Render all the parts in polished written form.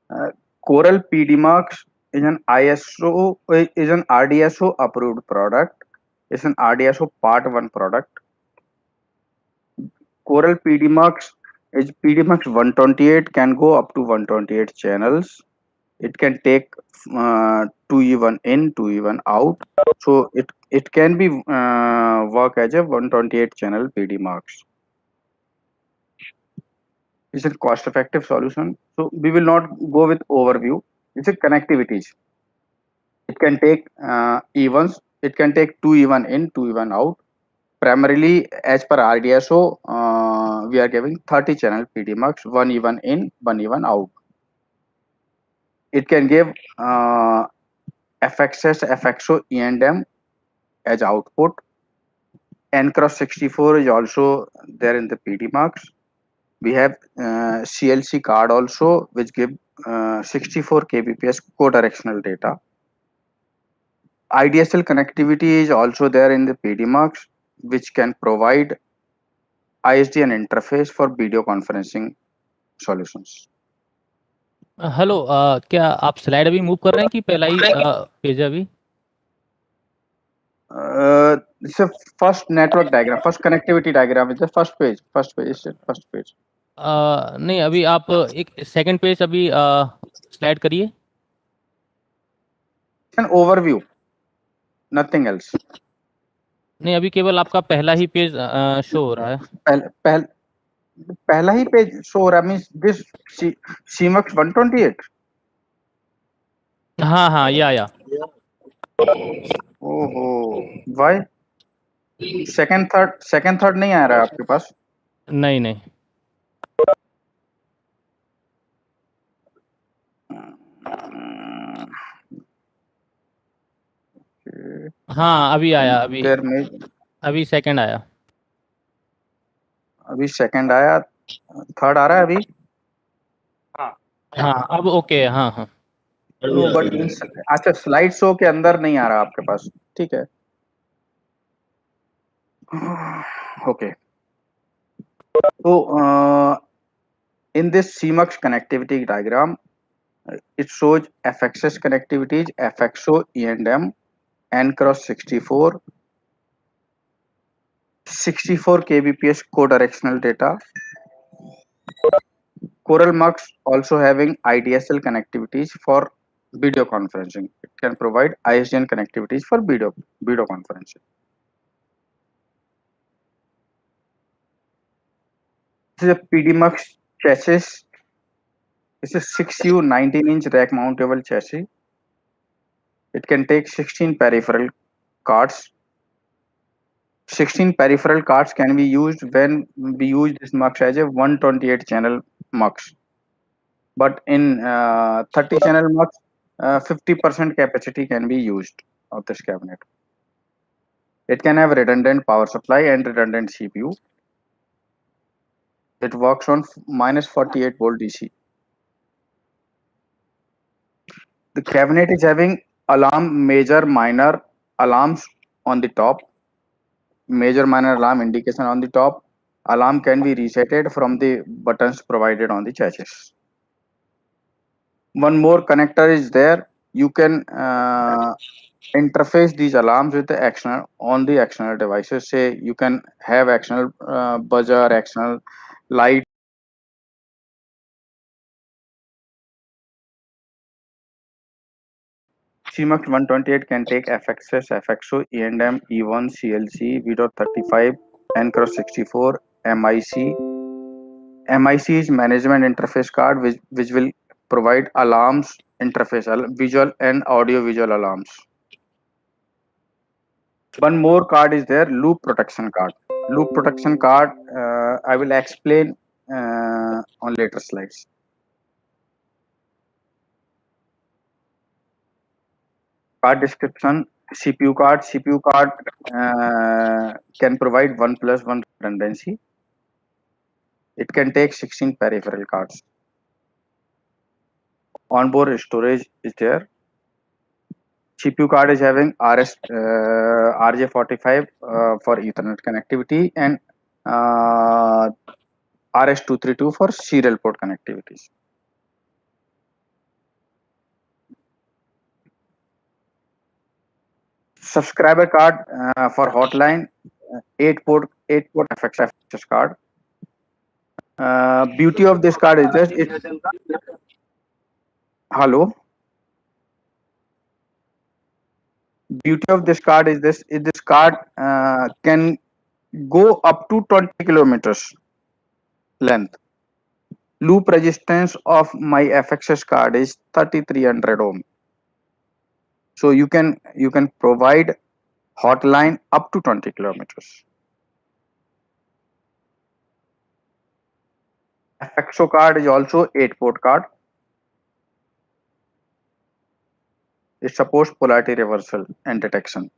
Uh, Coral PDMarks is an RDSO approved product. It's an RDSO Part 1 product. Coral PDMarks is PDMarks 128 can go up to 128 channels. It can take 2E1 in, 2E1 out. So it can be work as a 128 channel PDMarks. It's a cost effective solution. So we will not go with overview. It's a connectivities. It can take evens. It can take 2E1 in, 2E1 out. Primarily, as per RDSO, we are giving 30 channel PDMarks, 1E1 in, 1E1 out. It can give FXS, FXO, E&M as output. N cross 64 is also there in the PDMarks. We have CLC card also, which give 64 kbps co-directional data. IDSL connectivity is also there in the PDMarks, which can provide ISDN interface for video conferencing solutions. Hello, क्या आप slide अभी move कर रहे हैं कि पहला ही page है अभी? It's a first network diagram, first connectivity diagram is the first page. First page is the first page. नहीं, अभी आप एक सेकंड पेज अभी स्लाइड करिए. It's an overview, nothing else. नहीं, अभी केवल आपका पहला ही पेज शो हो रहा है. पहला ही पेज शो हो रहा है, मींस दिस CMUX 128. हाँ हाँ, या ओहो, व्हाई सेकंड थर्ड नहीं आ रहा है आपके पास? नहीं नहीं. हाँ, अभी आया. अभी सेकंड आया. अभी सेकंड आया, थर्ड आ रहा है अभी. हाँ, अब ओके. हाँ हाँ. नो बट अच्छा, स्लाइड शो के अंदर नहीं आ रहा आपके पास, ठीक है. ओके, तो in this CMUX connectivity diagram, it shows FXS connectivities, FXO, E&M, N cross 64, 64 kbps co-directional data. Coral Mux also having IDSL connectivities for video conferencing. It can provide ISDN connectivities for video conferencing. This is a PDMux chassis. This is 6U 19-inch rack mountable chassis. It can take 16 peripheral cards. 16 peripheral cards can be used when we use this mux as a 128 channel mux. But in 30 channel mux, 50% capacity can be used of this cabinet. It can have redundant power supply and redundant CPU. It works on minus 48 volt DC. The cabinet is having alarm, major, minor alarms on the top. Major, minor alarm indication on the top. Alarm can be resetted from the buttons provided on the chassis. One more connector is there. You can interface these alarms with the external devices. Say you can have external buzzer, external light. CMUX 128 can take FXS, FXO, E&M, E1, CLC, V.35, N cross 64, MIC. MIC is management interface card, which will provide alarms interface, visual and audio visual alarms. One more card is there, loop protection card. Loop protection card, I will explain on later slides. Card description. CPU card can provide 1+1 redundancy. It can take 16 peripheral cards. Onboard storage is there. CPU card is having RJ45 for Ethernet connectivity and RS232 for serial port connectivities. subscriber card for hotline, 8 port FX access card. Beauty of this card is this, it, hello, beauty of this card is this card can go up to 20 kilometers length. Loop resistance of my FXS card is 3300 ohm. So you can provide hotline up to 20 kilometers. FXO card is also 8-port card. It supports polarity reversal and detection.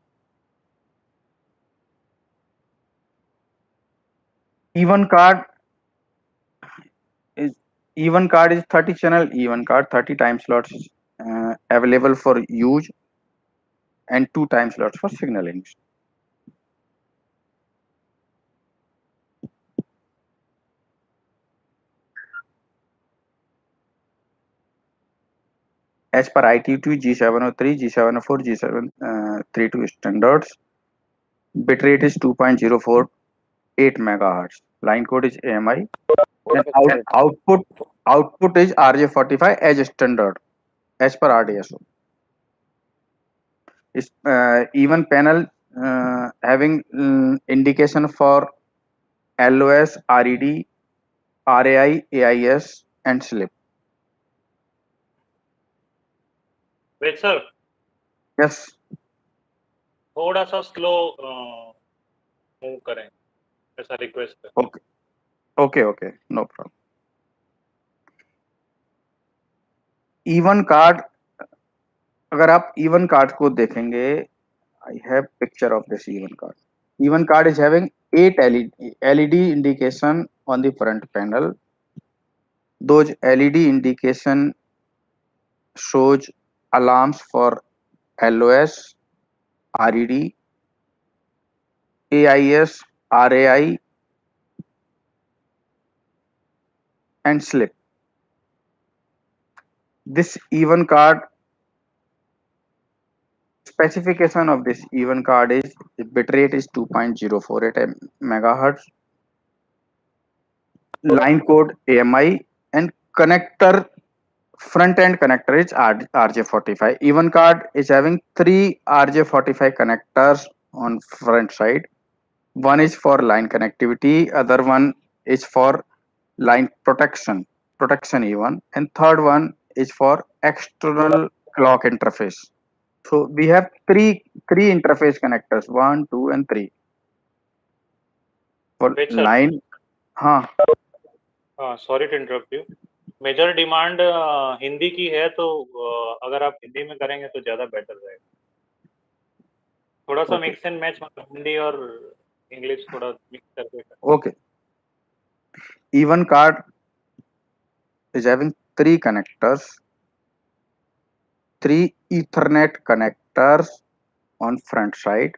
Even card is 30 channel even card, 30 time slots available for use and 2 time slots for signaling. As per ITU G703, G704, G732 standards, bitrate is 2.048 megahertz. Line code is AMI. And output is RJ45 as standard, as per RDSO. Is even panel having indication for LOS, RED, RAI, AIS, and SLIP. Ved sir Yes. थोड़ा सा slow move करें, ऐसा request है. Okay, no problem. Even card, अगर आप even card को देखेंगे, I have picture of this even card. Even card is having 8 LED indication on the front panel. Those LED indication shows alarms for LOS, RED, AIS, RAI, and SLIP. This even card, specification of this even card is the bitrate is 2.048 megahertz, line code AMI, and connector, front end connector is RJ45. Even card is having 3 RJ45 connectors on front side. One is for line connectivity, other one is for line protection even, and third one is for external clock interface. So we have three interface connectors, 1, 2, and 3 for Wait, sir. line. Sorry to interrupt you. Major demand Hindi की है, तो अगर आप हिंदी में करेंगे तो ज्यादा better रहेगा. थोड़ा सा मिक्स एंड मैच, मतलब हिंदी और इंग्लिश थोड़ा मिक्स करके. Okay. Even card is having 3 connectors, 3 Ethernet connectors on front side.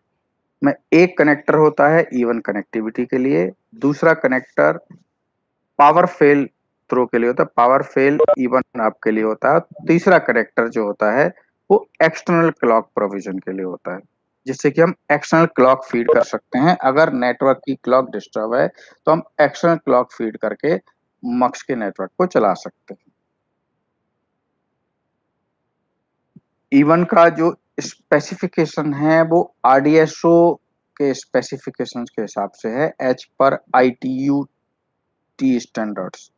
में एक कनेक्टर होता है इवन कनेक्टिविटी के लिए, दूसरा कनेक्टर पावर फेल थ्रो के लिए होता है, पावर फेल इवन अप के लिए होता है. तीसरा कनेक्टर जो होता है वो एक्सटर्नल क्लॉक प्रोविजन के लिए होता है, जिससे कि हम एक्सटर्नल क्लॉक फीड कर सकते हैं. अगर नेटवर्क की क्लॉक डिस्टर्ब है तो हम एक्सटर्नल क्लॉक फीड करके मक्स के नेटवर्क को चला सकते हैं. इवन का जो स्पेसिफिकेशन है वो आरडीएसओ के स्पेसिफिकेशंस के हिसाब से है, as per ITU T standards.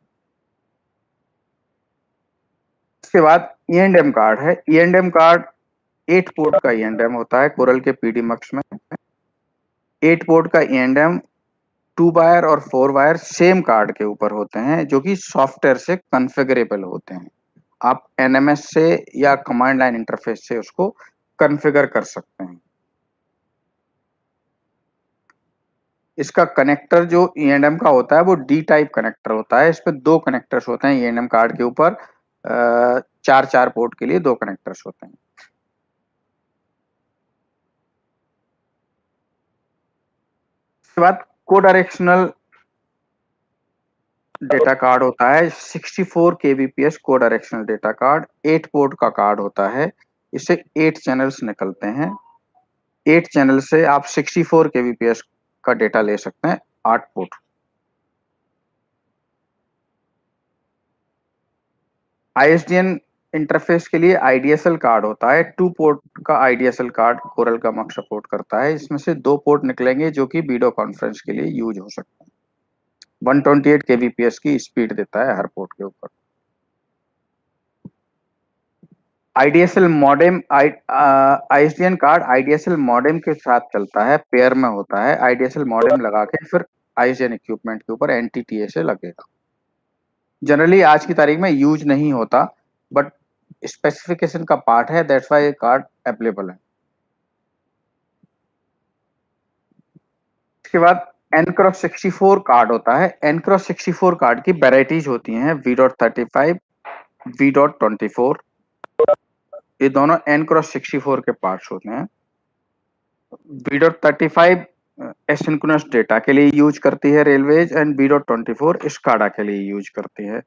इसके बाद E&M कार्ड है. E&M कार्ड 8 पोर्ट का E&M होता है कोरल के PDMux में. 8 पोर्ट का E&M 2 वायर और 4 वायर सेम कार्ड के ऊपर होते हैं, जो कि सॉफ्टवेयर से कॉन्फ़िगरेबल होते हैं. आप NMS से या कमांड लाइन इंटरफेस से उसको कॉन्फ़िगर कर सकते हैं. इसका कनेक्टर जो E&M का होता है वो D टाइप कनेक्टर होता है. इसमें 2 कनेक्टर्स होते हैं E&M कार्ड के ऊपर. 4 पोर्ट के लिए 2 कनेक्टर्स होते हैं. इसके बाद कोडायरेक्शनल डेटा कार्ड होता है 64 kbps कोडायरेक्शनल डेटा कार्ड. 8 पोर्ट का कार्ड होता है. इससे 8 चैनल्स निकलते हैं. 8 चैनल से आप 64 kbps का डेटा ले सकते हैं, 8 पोर्ट। ISDN इंटरफेस के लिए IDSL कार्ड होता है, 2 पोर्ट का IDSL कार्ड कोरल का मक सपोर्ट करता है। इसमें से 2 पोर्ट निकलेंगे जो कि वीडियो कॉन्फ्रेंस के लिए यूज हो सकते हैं। 128 kbps की स्पीड देता है हर पोर्ट के ऊपर। IDSL modem, ISDN card IDSL modem के साथ चलता है, पेयर में होता है। IDSL मॉडेम लगा के फिर ISDN इक्विपमेंट के ऊपर NTTSA लगेगा। जनरली आज की तारीख में यूज नहीं होता, बट स्पेसिफिकेशन का पार्ट है, दैट्स व्हाई ये कार्ड अवेलेबल है। इसके बाद N×64 कार्ड होता है। N×64 कार्ड की वेराइटीज होती हैं, V.35, V.24, ये दोनों N×64 के पार्ट्स होते हैं। V.35 एसिंक्रोनस डेटा के लिए यूज करती है रेलवेज, एंड V.24 स्काडा के लिए यूज करती है।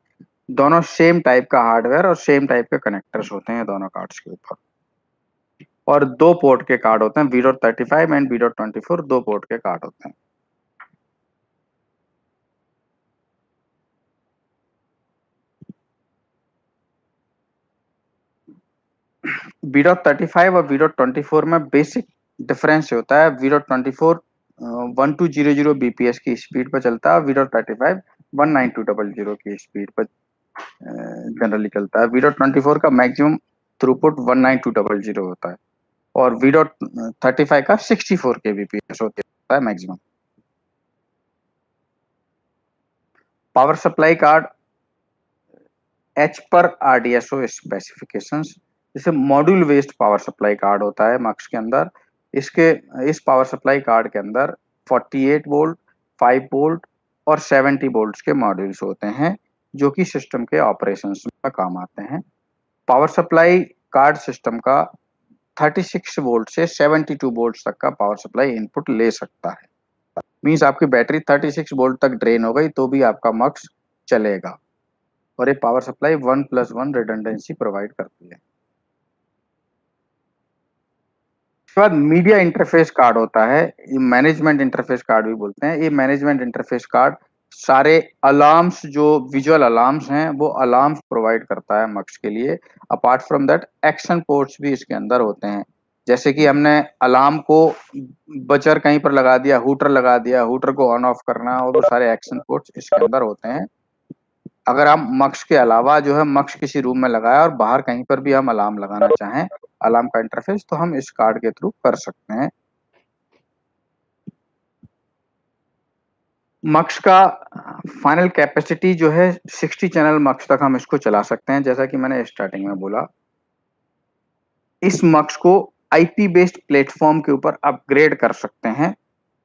दोनों सेम टाइप का हार्डवेयर और सेम टाइप के कनेक्टर्स होते हैं दोनों कार्ड्स के ऊपर। और 2 पोर्ट के कार्ड होते हैं, V.35 एंड V.24 2 पोर्ट के कार्ड होते हैं। V.35 और V.24 में बेसिक डिफरेंस होता है। V.24 1200 bps की स्पीड पर चलता है, V.35 19200 की स्पीड पर जनरली चलता है। V.24 का मैक्सिमम थ्रूपुट 19200 होता है और V.35 का 64 kbps होता है maximum. Power supply card H पर RDSO स्पेसिफिकेशंस, जैसे module based power supply card होता है मक्स के अंदर। इस पावर सप्लाई कार्ड के अंदर 48 वोल्ट, 5 वोल्ट और 70 वोल्ट्स के मॉड्यूल्स होते हैं जो कि सिस्टम के ऑपरेशंस में काम आते हैं। पावर सप्लाई कार्ड सिस्टम का 36 वोल्ट से 72 वोल्ट तक का पावर सप्लाई इनपुट ले सकता है। मींस आपकी बैटरी 36 वोल्ट तक ड्रेन हो गई तो भी आपका मक्स चलेगा, और ये पावर सप्लाई 1+1 रिडंडेंसी प्रोवाइड करती है। उसके बाद मीडिया इंटरफेस कार्ड होता है, ये मैनेजमेंट इंटरफेस कार्ड भी बोलते हैं। ये मैनेजमेंट इंटरफेस कार्ड सारे अलार्म्स, जो विजुअल अलार्म्स हैं, वो अलार्म्स प्रोवाइड करता है मक्स के लिए। Apart from that action ports भी इसके अंदर होते हैं, जैसे कि हमने अलार्म को बजर कहीं पर लगा दिया, हुटर लगा दिया, हुटर को ऑन ऑफ करना, और वो सारे एक्शन पोर्ट्स इसके अंदर होते हैं। अगर हम मक्स के अलावा जो है मक्स किसी रूम में लगाया और बाहर कहीं पर भी हम अलार्म लगाना चाहें, अलार्म का इंटरफेस, तो हम इस कार्ड के थ्रू कर सकते हैं। मक्स का फाइनल कैपेसिटी जो है 60 चैनल मक्स तक हम इसको चला सकते हैं, जैसा कि मैंने स्टार्टिंग में बोला। इस मक्स को IP बेस्ड प्लेटफॉर्म के ऊपर अपग्रेड कर सकते हैं।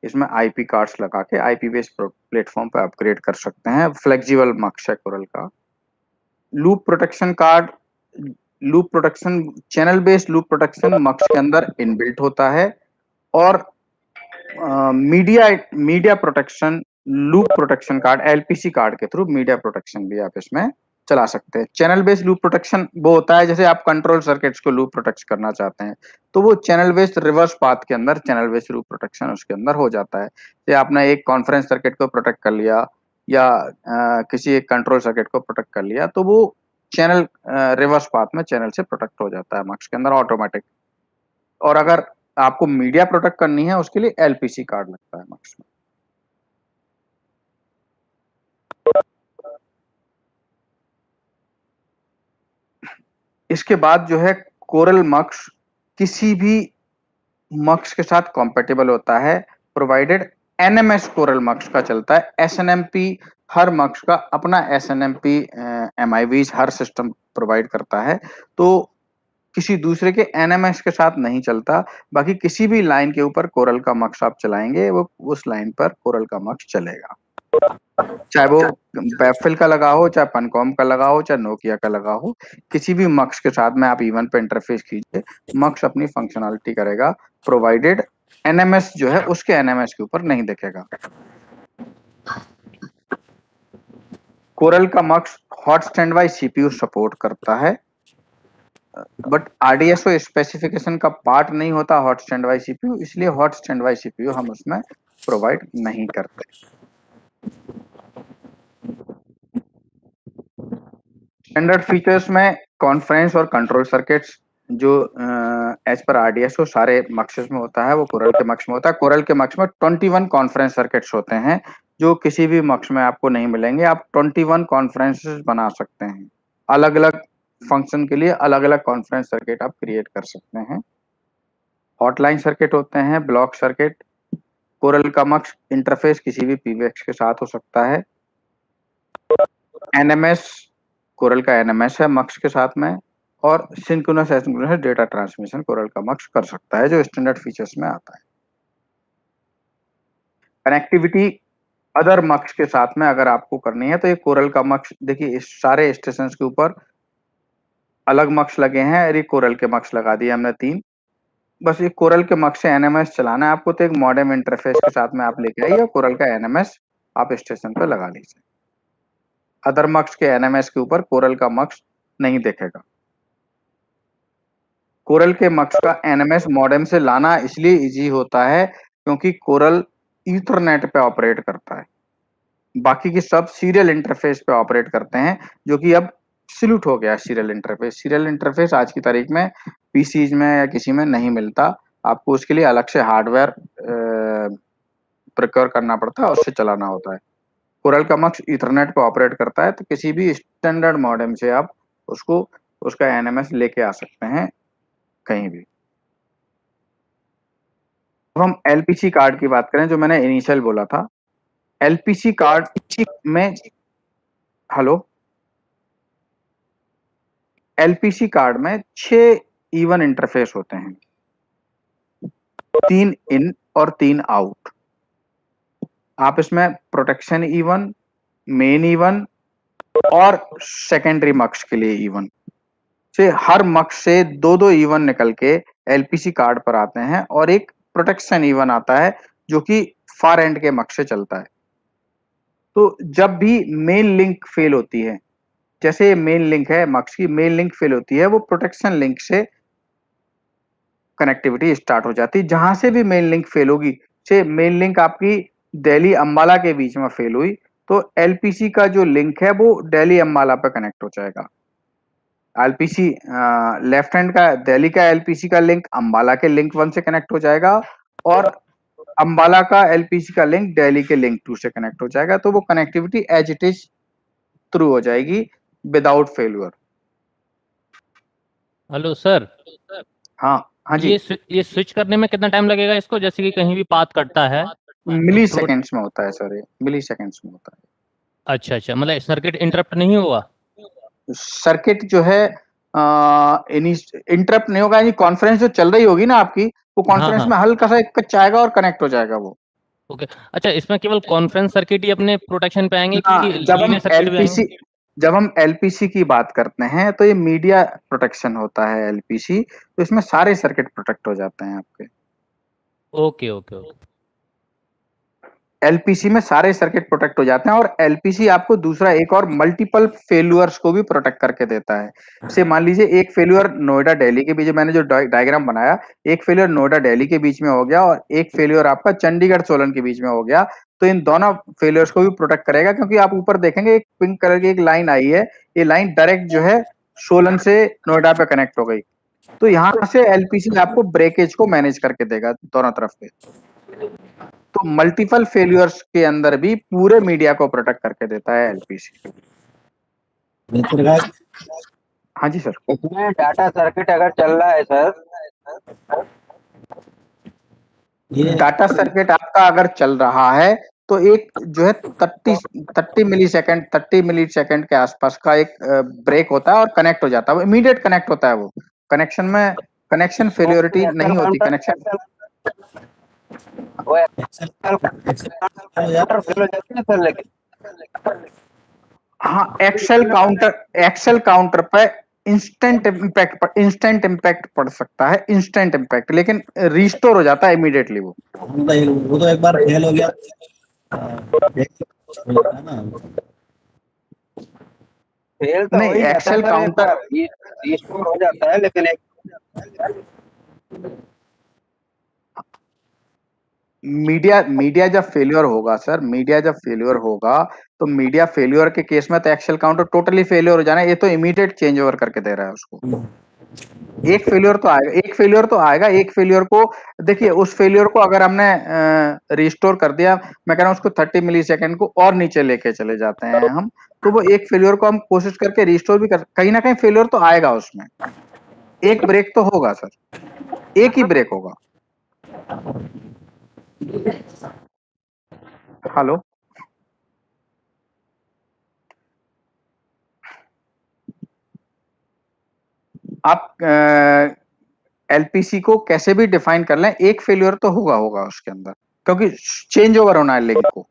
इसमें IP कार्ड्स लगा के IP बेस्ड प्लेटफॉर्म पे अपग्रेड कर सकते हैं। फ्लेक्सिबल मक्स है कोरल का। Loop protection card, loop protection, channel based loop protection mux के अंदर इनबिल्ट होता है, और media protection, loop protection card LPC card के थ्रू मीडिया प्रोटेक्शन भी आप इसमें चला सकते हैं। चैनल बेस्ड लूप प्रोटेक्शन वो होता है जैसे आप कंट्रोल सर्किट्स को लूप प्रोटेक्ट करना चाहते हैं, तो वो चैनल बेस्ड रिवर्स पाथ के अंदर चैनल बेस्ड लूप प्रोटेक्शन उसके अंदर हो जाता है। जैसे आपने एक कॉन्फ्रेंस सर्किट को प्रोटेक्ट कर लिया या किसी एक कंट्रोल सर्किट को प्रोटेक्ट कर लिया, तो वो चैनल रिवर्स पाथ में चैनल से प्रोटेक्ट हो जाता है मक्स के अंदर ऑटोमेटिक। और अगर आपको मीडिया प्रोटेक्ट करनी है उसके लिए LPC कार्ड लगता है मक्स में। इसके बाद जो है कोरल मक्स किसी भी मक्स के साथ कॉम्पेटिबल होता है, प्रोवाइडेड NMS कोरल मक्स का चलता है। SNMP, हर मक्स का अपना SNMP MIVs हर सिस्टम प्रोवाइड करता है, तो किसी दूसरे के NMS के साथ नहीं चलता। बाकी किसी भी लाइन के ऊपर कोरल का मक्स आप चलाएंगे, वो उस लाइन पर कोरल का मक्स चलेगा, चाहे वो बैफिल का लगा हो, चाहे पनकॉम का लगा हो, चाहे नोकिया का लगा हो। किसी भी मक्स के साथ में आप इवन पे इंटरफेस कीजिए, मक्स अपनी फंक्शनलिटी करेगा, प्रोवाइडेड NMS जो है उसके NMS के ऊपर नहीं दिखेगा। कोरल का mux hot standby CPU support करता है। बट आरडीएसओ स्पेसिफिकेशन का पार्ट नहीं होता हॉट स्टैंड बाई सीपीयू, इसलिए हॉट स्टैंड बाई सीपीयू हम उसमें प्रोवाइड नहीं करते। स्टैंडर्ड फीचर्स में कॉन्फ्रेंस और कंट्रोल सर्किट्स जो एज पर आरडीएसओ सारे मक्सेस में होता है वो कोरल के मक्स में होता है। कोरल के मक्स में 21 कॉन्फ्रेंस सर्किट्स होते हैं जो किसी भी मक्स में आपको नहीं मिलेंगे। आप 21 कॉन्फ्रेंसेस बना सकते हैं, अलग अलग फंक्शन के लिए अलग अलग कॉन्फ्रेंस सर्किट आप क्रिएट कर सकते हैं। हॉटलाइन सर्किट होते हैं, ब्लॉक सर्किट। कोरल का मक्स इंटरफेस किसी भी पीवीएक्स के साथ हो सकता है। एनएमएस, कोरल का एनएमएस है मक्स के साथ में, और synchronous asynchronous data transmission coral का मक्स कर सकता है, जो स्टैंडर्ड फीचर्स में आता है। कनेक्टिविटी अदर मक्स के साथ में अगर आपको करनी है तो ये कोरल का मक्स, देखिए इस सारे स्टेशन के ऊपर अलग मक्स लगे हैं और ये कोरल के मक्स लगा दिए हमने 3। बस ये कोरल के मक्स से एनएमएस चलाना है आपको, तो एक मॉडेम इंटरफेस के साथ में आप लेके आइए, कोरल का एनएमएस आप स्टेशन पे लगा लीजिए। अदर मक्स के एनएमएस के ऊपर कोरल का मक्स नहीं देखेगा। कोरल के मक्स का एनएमएस मॉडेम से लाना इसलिए इजी होता है क्योंकि कोरल ईथरनेट पे ऑपरेट करता है, बाकी के सब सीरियल इंटरफेस पे ऑपरेट करते हैं, जो कि अब सिल्यूट हो गया सीरियल इंटरफेस। सीरियल इंटरफेस आज की तारीख में पीसीज में या किसी में नहीं मिलता, आपको उसके लिए अलग से हार्डवेयर प्रोक्योर करना पड़ता है, उससे चलाना होता है। कोरल का मक्स ईथरनेट पे ऑपरेट करता है, तो किसी भी स्टैंडर्ड मॉडेम से आप उसको उसका एनएमएस लेके आ सकते हैं कहीं भी। अब हम एलपीसी कार्ड की बात करें, जो मैंने इनिशियल बोला था। एलपीसी कार्ड में, हेलो, एलपीसी कार्ड में 6 इवन इंटरफेस होते हैं, 3 इन और 3 आउट। आप इसमें प्रोटेक्शन इवन, मेन इवन और सेकेंडरी मक्स के लिए इवन से हर मक्स से 2-2 इवन निकल के एलपीसी कार्ड पर आते हैं, और एक प्रोटेक्शन इवन आता है जो कि फार एंड के मक्स से चलता है। तो जब भी मेन लिंक फेल होती है, जैसे मेन लिंक है मक्स की, मेन लिंक फेल होती है, वो प्रोटेक्शन लिंक से कनेक्टिविटी स्टार्ट हो जाती है। जहां से भी मेन लिंक फेल होगी, से मेन लिंक आपकी दिल्ली अंबाला के बीच में फेल हुई, तो एलपीसी का जो लिंक है वो दिल्ली अंबाला पे कनेक्ट हो जाएगा। एलपीसी लेफ्ट हैंड का दिल्ली का एलपीसी का लिंक अंबाला के लिंक 1 से कनेक्ट हो जाएगा, और अंबाला का एलपीसी का लिंक दिल्ली के लिंक 2 से कनेक्ट हो जाएगा। तो वो connectivity as it is through हो जाएगी विदाउट फेल्यूर। हेलो सर, हाँ जी, ये स्विच करने में कितना टाइम लगेगा इसको, जैसे कि कहीं भी पाथ कटता है? मिली सेकेंड्स में होता है सर, ये मिली सेकेंड्स में होता है। अच्छा अच्छा, मतलब सर्किट इंटरप्ट नहीं हुआ? सर्किट जो है इंटरप्ट नहीं होगा, यानी कॉन्फ्रेंस जो चल रही होगी ना आपकी, वो कॉन्फ्रेंस हाँ। में हल्का सा एक कच आएगा और कनेक्ट हो जाएगा वो। ओके, अच्छा, इसमें केवल कॉन्फ्रेंस सर्किट ही अपने प्रोटेक्शन पे आएंगे हाँ, कि लीनियर सर्किट भी आएंगे? जब हम एलपीसी की बात करते हैं तो ये मीडिया प्रोटेक्शन होता है एलपीसी, तो इसमें सारे सर्किट प्रोटेक्ट हो जाते हैं आपके। Okay okay okay. एलपीसी में सारे सर्किट प्रोटेक्ट हो जाते हैं, और एलपीसी आपको दूसरा एक और मल्टीपल फेल्यूअर्स को भी प्रोटेक्ट करके देता है। जैसे मान लीजिए एक फेल्यूअर नोएडा दिल्ली के बीच, मैंने जो डायग्राम बनाया, एक फेल्यूअर नोएडा दिल्ली के बीच में हो गया और एक फेल्यूअर आपका चंडीगढ़ सोलन के बीच में हो गया, तो इन दोनों फेल्यूअर्स को भी प्रोटेक्ट करेगा। क्योंकि आप ऊपर देखेंगे एक पिंक कलर की एक लाइन आई है, ये लाइन डायरेक्ट जो है सोलन से नोएडा पे कनेक्ट हो गई, तो यहाँ से एलपीसी आपको ब्रेकेज को मैनेज करके देगा दोनों तरफ पे। तो मल्टीपल फेल्यूअर्स के अंदर भी पूरे मीडिया को प्रोटेक्ट करके देता है एलपीसी। हाँ जी सर। इसमें डाटा सर्किट अगर चल रहा है सर, डाटा सर्किट आपका अगर चल रहा है तो एक जो है 30 मिली सेकंड के आसपास का एक ब्रेक होता है और कनेक्ट हो जाता है, इमीडिएट कनेक्ट होता है। वो कनेक्शन में कनेक्शन फेल्योरिटी नहीं होती, कनेक्शन वो फेल हो जाती है सर, लेकिन हाँ, एक्सेल काउंटर पे इंस्टेंट इम्पैक्ट पड़ सकता है, इंस्टेंट इम्पैक्ट, लेकिन रिस्टोर हो जाता है इमीडिएटली वो तो एक बार फेल हो गया ना। फेल तो नहीं, हो ही जाता है एक्सेल सर, एक काउंटर बार रिस्टोर हो जाता है, लेकिन एक मीडिया जब फेल्योर होगा सर, मीडिया जब फेल्योर होगा, तो मीडिया फेल्योर के केस में तो एक्सेल काउंटर टोटली फेल्योर हो जाना है। ये तो इमीडिएट चेंज ओवर करके दे रहा है उसको। एक फेल्योर तो आएगा, एक फेल्योर तो आएगा। एक फेल्योर को देखिए, उस फेल्योर को अगर हमने रिस्टोर कर दिया, मैं कह रहा हूं उसको 30 मिली सेकेंड को और नीचे लेके चले जाते हैं हम, तो वो एक फेल्योर को हम कोशिश करके रिस्टोर भी कर, कहीं ना कहीं फेल्योर तो आएगा उसमें। एक ब्रेक तो होगा सर, एक ही ब्रेक होगा। हेलो, आप एलपीसी को कैसे भी डिफाइन कर लें, एक फेल्योर तो होगा होगा उसके अंदर, क्योंकि चेंज ओवर होना है लिंक को।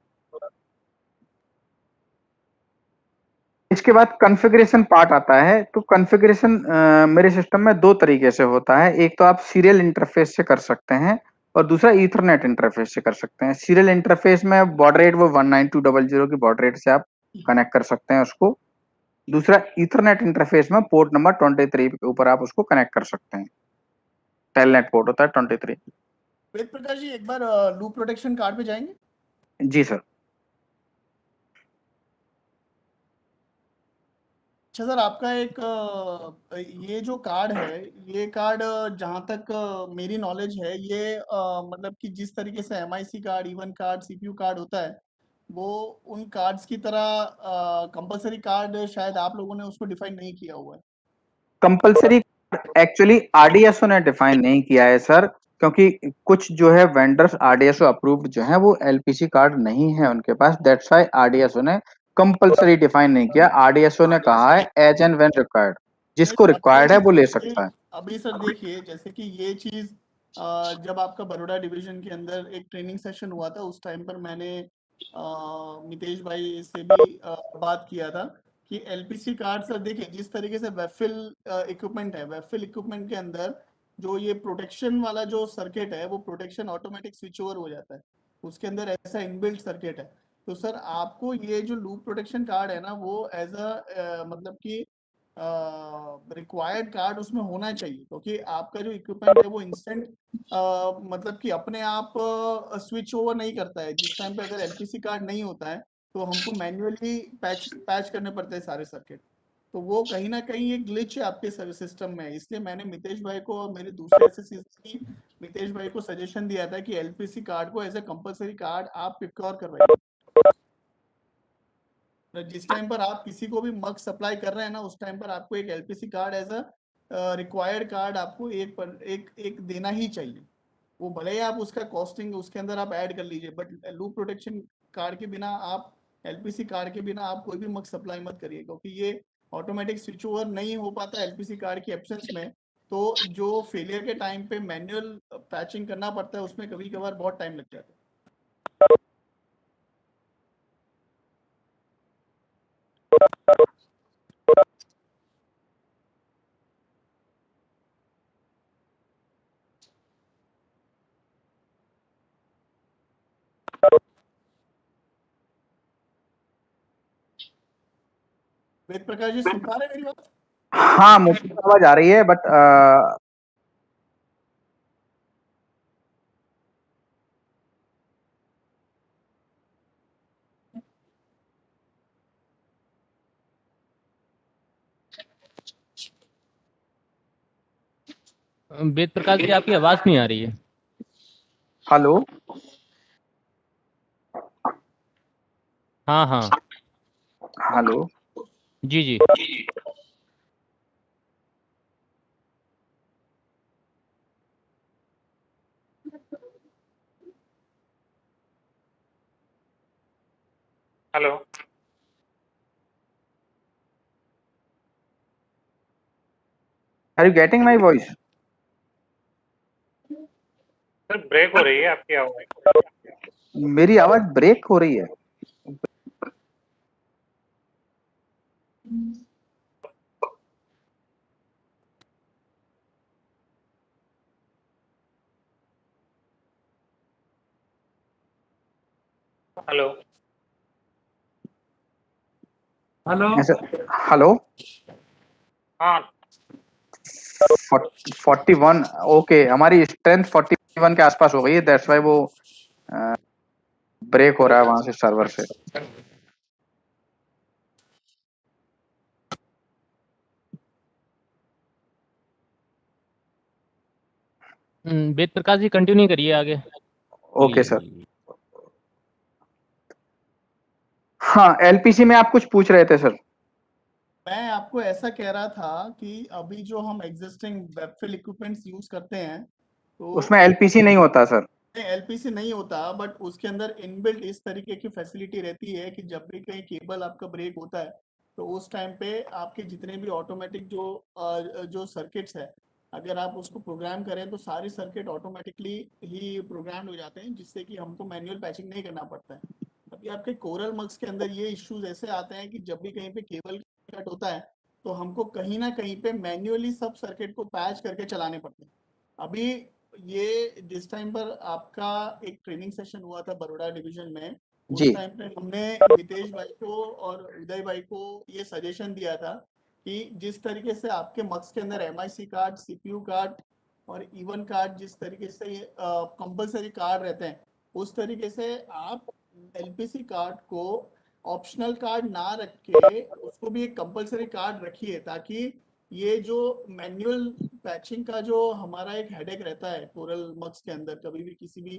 इसके बाद कॉन्फ़िगरेशन पार्ट आता है। तो कॉन्फ़िगरेशन मेरे सिस्टम में दो तरीके से होता है। एक तो आप सीरियल इंटरफेस से कर सकते हैं, और दूसरा ईथरनेट इंटरफेस से कर सकते हैं। सीरियल इंटरफेस में बॉर्डर रेट वो 19200 की बॉर्डर रेट से आप कनेक्ट कर सकते हैं उसको। दूसरा ईथरनेट इंटरफेस में पोर्ट नंबर 23 के ऊपर आप उसको कनेक्ट कर सकते हैं। टेलनेट पोर्ट होता है 23। वेद प्रकाश जी, एक बार लूप प्रोटेक्शन कार्ड पे जाएंगे। जी सर। अच्छा सर, आपका एक ये जो कार्ड है, ये कार्ड जहाँ तक मेरी नॉलेज है, ये मतलब कि जिस तरीके से MIC card, even card, CPU card होता है, वो उन कार्ड्स की तरह कंपलसरी कार्ड शायद आप लोगों ने उसको डिफाइन नहीं किया हुआ है। कंपलसरी एक्चुअली आरडीएसओ ने डिफाइन नहीं किया है सर, क्योंकि कुछ जो है वेंडर्स आरडीएसओ अप्रूव्ड जो है वो एलपीसी कार्ड नहीं है उनके पास। दैट्स व्हाई आरडीएसओ ने कंपलसरी डिफाइन नहीं किया। आरडीएसओ ने कहा है एज एंड व्हेन रिक्वायर्ड, नहीं जिसको सर, रिक्वायर्ड है वो ले सकता है। अभी सर देखिए, जैसे कि ये चीज जब आपका बड़ोड़ा डिवीजन के अंदर एक ट्रेनिंग सेशन हुआ था, उस टाइम पर मैंने मितेश भाई से भी बात किया था कि एलपीसी कार्ड सर देखिए, जिस तरीके से वेफिल इक्विपमेंट है, वेफिल इक्विपमेंट के अंदर जो ये प्रोटेक्शन वाला जो सर्किट है, वो प्रोटेक्शन ऑटोमेटिक स्विच ओवर हो जाता है, उसके अंदर ऐसा इनबिल्ट सर्किट है। तो सर आपको ये जो लूप प्रोटेक्शन कार्ड है ना, वो एज अ मतलब कि रिक्वायर्ड कार्ड उसमें होना चाहिए, क्योंकि आपका जो इक्विपमेंट है वो इंस्टेंट मतलब कि अपने आप स्विच ओवर नहीं करता है। जिस टाइम पे अगर एलपीसी कार्ड नहीं होता है, तो हमको मैन्युअली पैच पैच करने पड़ते हैं सारे सर्किट। तो वो कहीं ना कहीं एक ग्लिच है आपके सिस्टम में। इसलिए मैंने मितेश भाई को और मेरे दूसरे एसएससी की मितेश भाई को सजेशन दिया था कि एलपीसी कार्ड को एज ए कंपलसरी कार्ड आप प्रिक्योर करवाइए। जिस टाइम पर आप किसी को भी मग सप्लाई कर रहे हैं ना, उस टाइम पर आपको एक LPC card as a required card आपको एक देना ही चाहिए। वो भले ही आप उसका कॉस्टिंग उसके अंदर आप ऐड कर लीजिए, बट लूप प्रोटेक्शन कार्ड के बिना आप, एलपीसी कार्ड के बिना आप कोई भी मग सप्लाई मत करिए, क्योंकि ये ऑटोमेटिक स्विच ओवर नहीं हो पाता एलपीसी कार्ड की एब्सेंस में। तो जो फेलियर के टाइम पे मैनुअल पैचिंग करना पड़ता है, उसमें कभी कभार बहुत टाइम लग जाता है। वेद प्रकाश जी, सुन पा रहे हैं मेरी बात? हाँ, मुझे तो आवाज आ रही है, बट वेद प्रकाश जी, आपकी आवाज नहीं आ रही है। हेलो। हाँ हाँ। हेलो। जी जी। Hello. Are you getting my voice? Sir break हो रही है आपकी आवाज। मेरी आवाज ब्रेक हो रही है? हेलो। हेलो हाँ 41 ओके, हमारी स्ट्रेंथ 41 के आसपास हो गई है, दैट्स वाई वो ब्रेक हो रहा है वहां से सर्वर से। वेद प्रकाश जी कंटिन्यू करिए आगे। Okay sir. हाँ, एलपीसी में आप कुछ पूछ रहे थे सर। मैं आपको ऐसा कह रहा था कि अभी जो हम एग्जिस्टिंग वेबफिल इक्विपमेंट्स यूज करते हैं तो उसमें एलपीसी नहीं होता सर। एलपीसी नहीं होता, बट उसके अंदर इनबिल्ट इस तरीके की फैसिलिटी रहती है कि जब भी कहीं केबल आपका ब्रेक होता है तो उस टाइम पे आपके जितने भी ऑटोमेटिक जो सर्किट्स है, अगर आप उसको प्रोग्राम करें तो सारे सर्किट ऑटोमेटिकली ही प्रोग्राम हो जाते हैं, जिससे कि हमको मैनुअल पैचिंग नहीं करना पड़ता है। अभी आपके कोरल मक्स के अंदर ये इश्यूज ऐसे आते हैं कि जब भी कहीं पे केबल कट होता है तो हमको कहीं ना कहीं पे मैन्युअली सब सर्किट को पैच करके चलाने पड़ते हैं। अभी ये जिस टाइम पर आपका एक ट्रेनिंग सेशन हुआ था बड़ौदा डिवीजन में, जी। उस टाइम पे हमने मितेश भाई को और उदय भाई को ये सजेशन दिया था कि जिस तरीके से आपके मक्स के अंदर MIC कार्ड, CPU कार्ड और इवन कार्ड जिस तरीके से कंपलसरी कार्ड रहते हैं, उस तरीके से आप LPC कार्ड को ऑप्शनल कार्ड ना रख के उसको भी एक कंपलसरी कार्ड रखिए, ताकि ये जो मैनुअल पैचिंग का जो हमारा एक हेडेक रहता है कोरल मक्स के अंदर कभी भी किसी भी